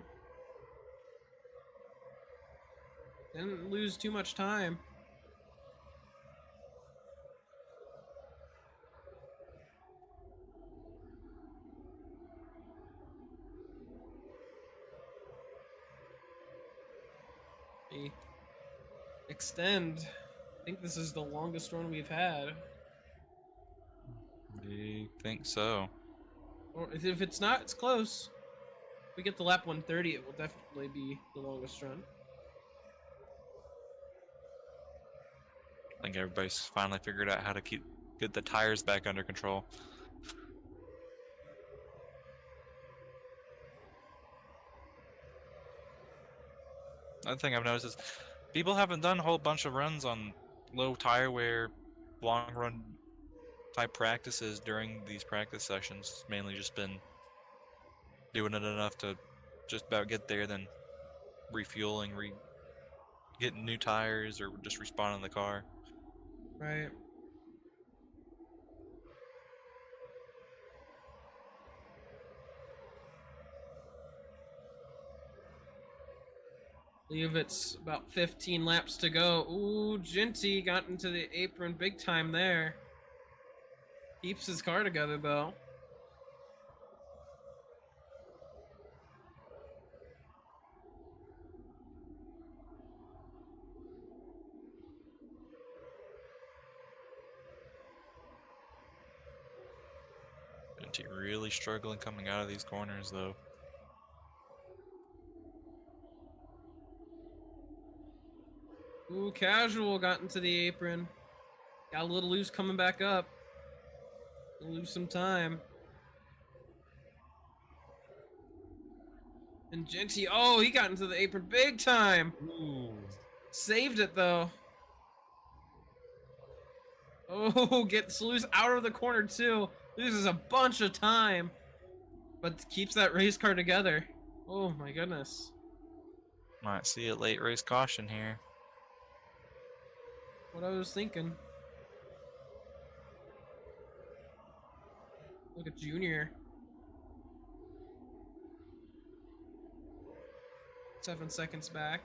Didn't lose too much time. The extend. I think this is the longest run we've had. I think so. Or if it's not, it's close. If we get the lap 130, it will definitely be the longest run. I think everybody's finally figured out how to get the tires back under control. Another thing I've noticed is people haven't done a whole bunch of runs on low tire wear, long run type practices during these practice sessions. It's mainly just been doing it enough to just about get there, then refueling, getting new tires, or just respawning the car. Right. Believe it's about 15 laps to go. Ooh, Ginty got into the apron big time there. Keeps his car together though. Isn't he really struggling coming out of these corners, though? Ooh, Casual got into the apron. Got a little loose coming back up. Lose some time. And Ginty, oh, he got into the apron big time. Ooh. Saved it though. Oh, gets loose out of the corner too. Loses a bunch of time, but keeps that race car together. Oh my goodness. Might see a late race caution here. What I was thinking. Look at Junior. 7 seconds back.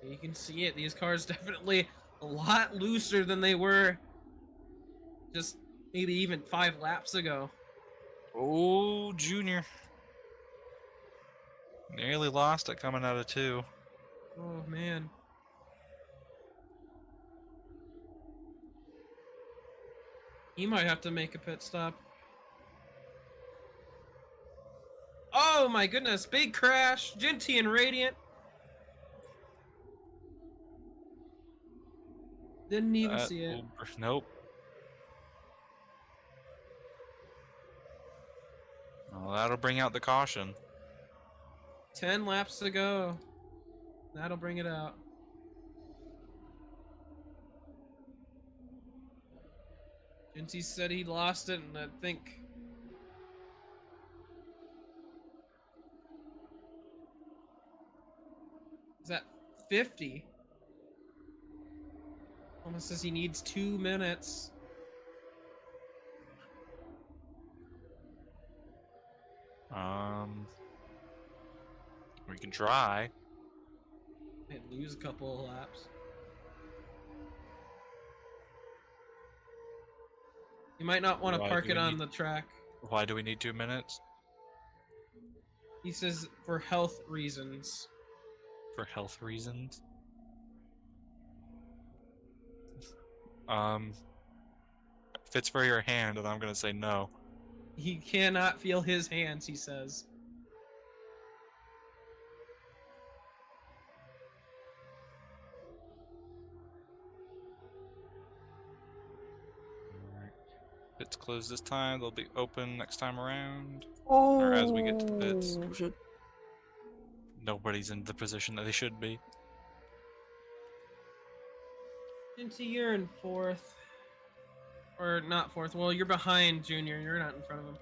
You can see it. These cars definitely a lot looser than they were just maybe even 5 laps ago. Oh, Junior. Nearly lost it coming out of 2. Oh man. He might have to make a pit stop. Oh my goodness, big crash. Ginty and Radiant. Didn't even see it. Nope. Well, that'll bring out the caution. 10 laps to go. That'll bring it out. Ginty said he lost it, and I think is that 50? Almost says he needs 2 minutes. We can try. Might lose a couple of laps. You might not want to Why park do it we on need- the track. Why do we need 2 minutes? He says for health reasons. For health reasons? If it's for your hand, then I'm gonna say no. He cannot feel his hands, he says. Alright. Pits closed this time, they'll be open next time around. Oh, Or as we get to the pits. shit. Nobody's in the position that they should be. Into you're in fourth. Or not fourth. Well, you're behind Junior. You're not in front of him.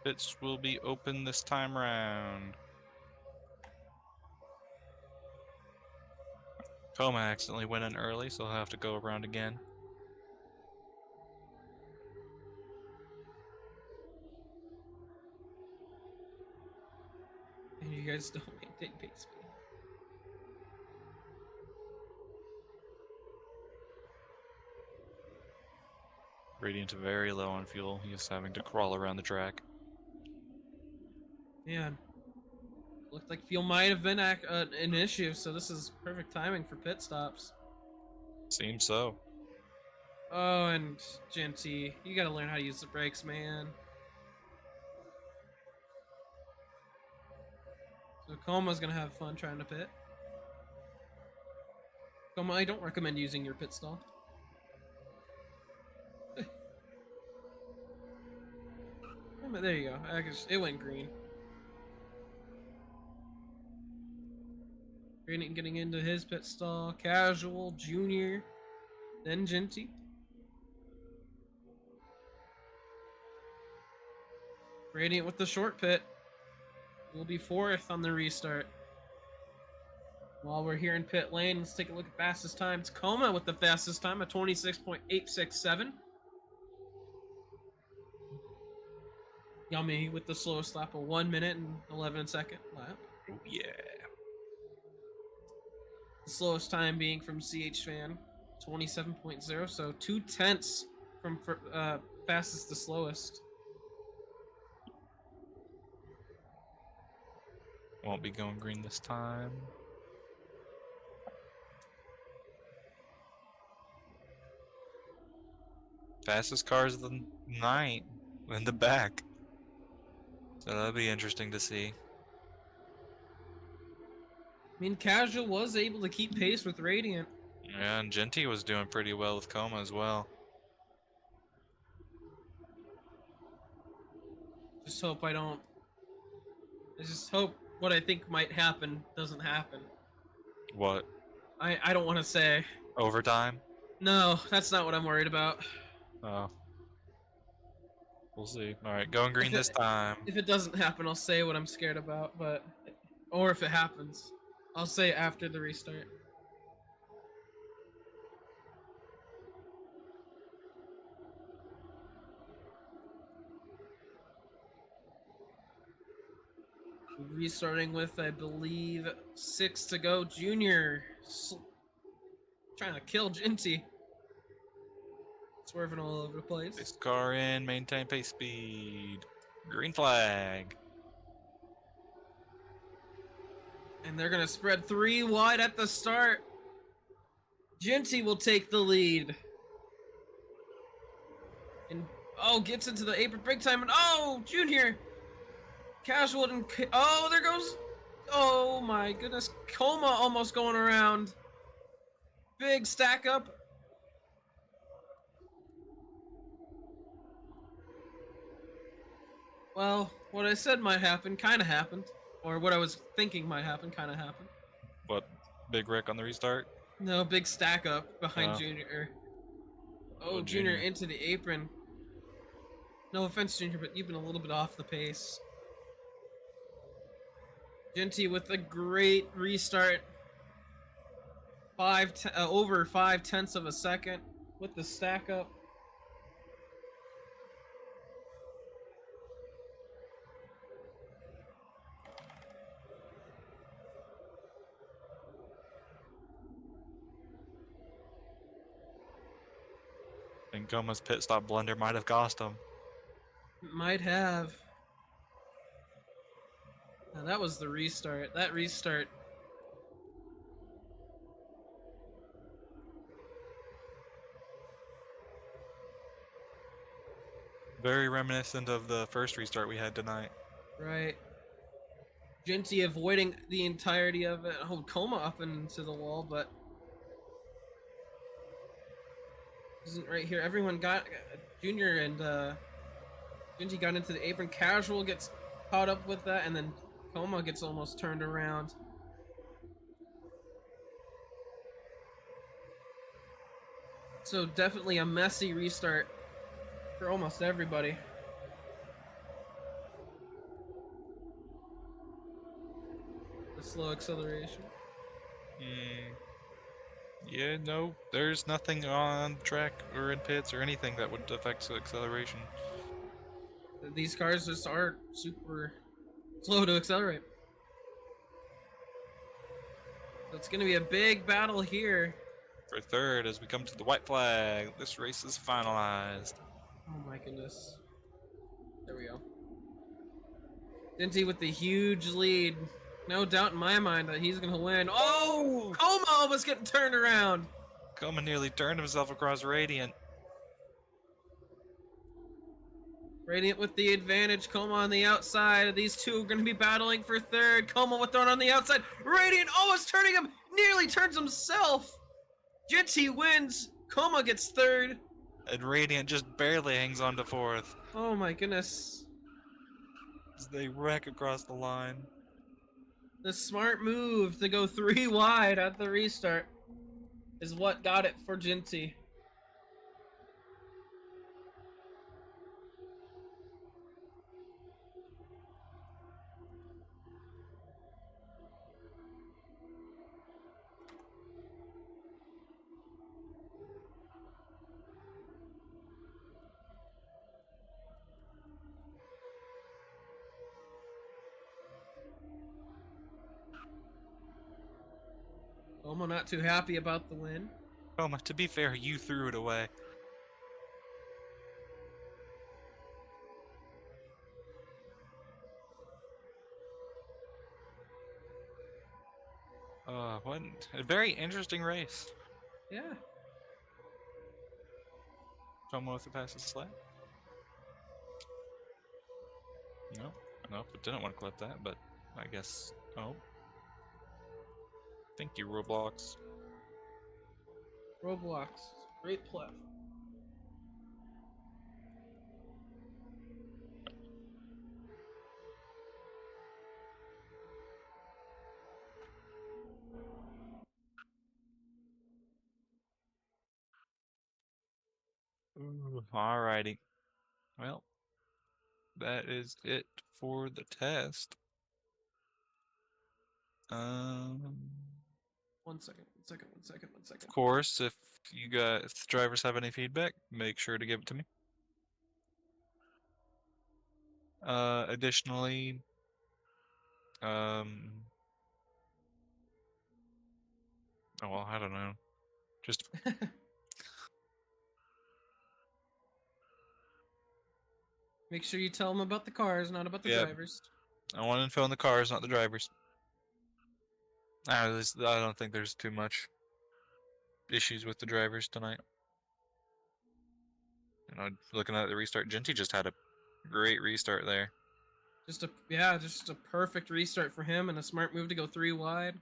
Pits will be open this time around. Koma accidentally went in early, so he'll have to go around again. And you guys don't maintain pace speed. Radiant very low on fuel. He's having to crawl around the track. Man. Looked like fuel might have been an issue, so this is perfect timing for pit stops. Seems so. Oh, and Genty, you gotta learn how to use the brakes, man. So Koma's gonna have fun trying to pit. Koma, I don't recommend using your pit stall. There you go. It went green. Green getting into his pit stall. Casual, Junior, then Genty. Radiant with the short pit. Will be fourth on the restart. While we're here in pit lane, let's take a look at fastest time. It's Koma with the fastest time at 26.867. Yummy with the slowest lap of 1 minute and 11 second lap. Oh yeah. The slowest time being from CH Fan, 27.0, so 2/10 from fastest to slowest. Won't be going green this time. Fastest cars of the night in the back. So that'll be interesting to see. I mean, Casual was able to keep pace with Radiant. Yeah, and Genty was doing pretty well with Koma as well. Just hope I don't. I just hope what I think might happen doesn't happen. What? I don't want to say. Overtime? No, that's not what I'm worried about. Oh. We'll see. Alright, going green this time. If it doesn't happen, I'll say what I'm scared about, but. Or if it happens, I'll say it after the restart. Restarting with, I believe, 6 to go. Junior trying to kill Genty. Swerving all over the place. This car in, maintain pace speed. Green flag. And they're gonna spread 3 wide at the start. Genty will take the lead. And oh, gets into the apron big time, and oh, Junior. Casual and oh, there goes. Oh my goodness, Koma almost going around. Big stack up. Well, what I said might happen kind of happened. Or what I was thinking might happen kind of happened. What? Big wreck on the restart? No, big stack up behind Oh. Junior. Oh, Junior Junior. into the apron. No offense, Junior, but you've been a little bit off the pace. Genty with a great restart. over 5/10 of a second with the stack up. I think Koma's pit stop blunder might have cost him. Might have. Now, that was the restart. That restart. Very reminiscent of the first restart we had tonight. Right. Genty avoiding the entirety of it. Oh, Koma up into the wall, but isn't right here. Everyone got Junior and Genty got into the apron. Casual gets caught up with that, and then Koma gets almost turned around. So definitely a messy restart for almost everybody. The slow acceleration. Yeah, no, there's nothing on track or in pits or anything that would affect the acceleration. These cars just are super slow to accelerate. So it's going to be a big battle here. For third, as we come to the white flag, this race is finalized. Oh my goodness. There we go. Dinty with the huge lead. No doubt in my mind that he's going to win. Oh! Koma almost getting turned around. Koma nearly turned himself across Radiant. Radiant with the advantage. Koma on the outside. These two are going to be battling for third. Koma with thrown on the outside. Radiant almost turning him. Nearly turns himself. Jinty wins. Koma gets third. And Radiant just barely hangs on to fourth. Oh my goodness. As they wreck across the line. The smart move to go 3 wide at the restart is what got it for Jinty. Koma not too happy about the win. Koma, to be fair, you threw it away. What a very interesting race. Yeah. Koma with the passes slap. Nope, it didn't want to clip that, but I guess. Oh. Thank you, Roblox. Roblox. Great platform. Alrighty. Well, that is it for the test. One second. Of course, if if the drivers have any feedback, make sure to give it to me. Additionally, oh well, I don't know. Just Make sure you tell them about the cars, not about the Yeah. drivers. I want info on the cars, not the drivers. I don't think there's too much issues with the drivers tonight. Looking at the restart, Genty just had a great restart there. Just a perfect restart for him and a smart move to go 3 wide.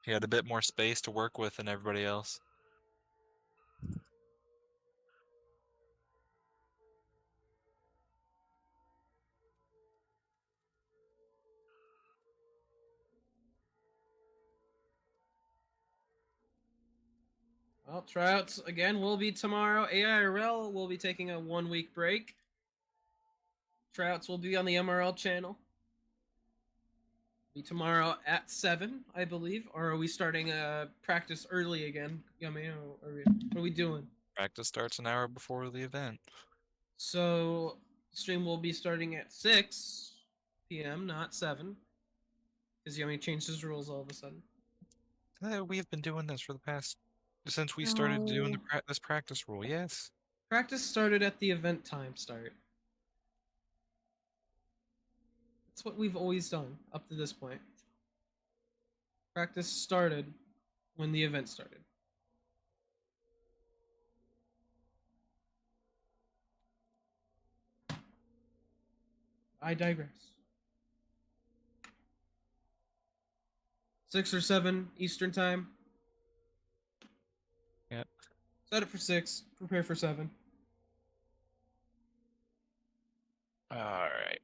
He had a bit more space to work with than everybody else. Well, tryouts again will be tomorrow. AIRL will be taking a 1-week break. Tryouts will be on the MRL channel. Be tomorrow at 7, I believe. Or are we starting practice early again? Yummy, what are we doing? Practice starts an hour before the event. So stream will be starting at 6 p.m., not 7. Because Yummy changed his rules all of a sudden. We have been doing this for the past since we started doing No. this practice rule. Yes. Practice started at the event time start. That's what we've always done up to this point. Practice started when the event started. I digress. 6 or 7 Eastern time. Yep. Set it for 6. Prepare for 7. All right.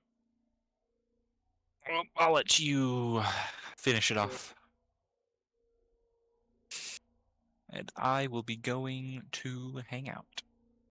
Well, I'll let you finish it off. And I will be going to hang out.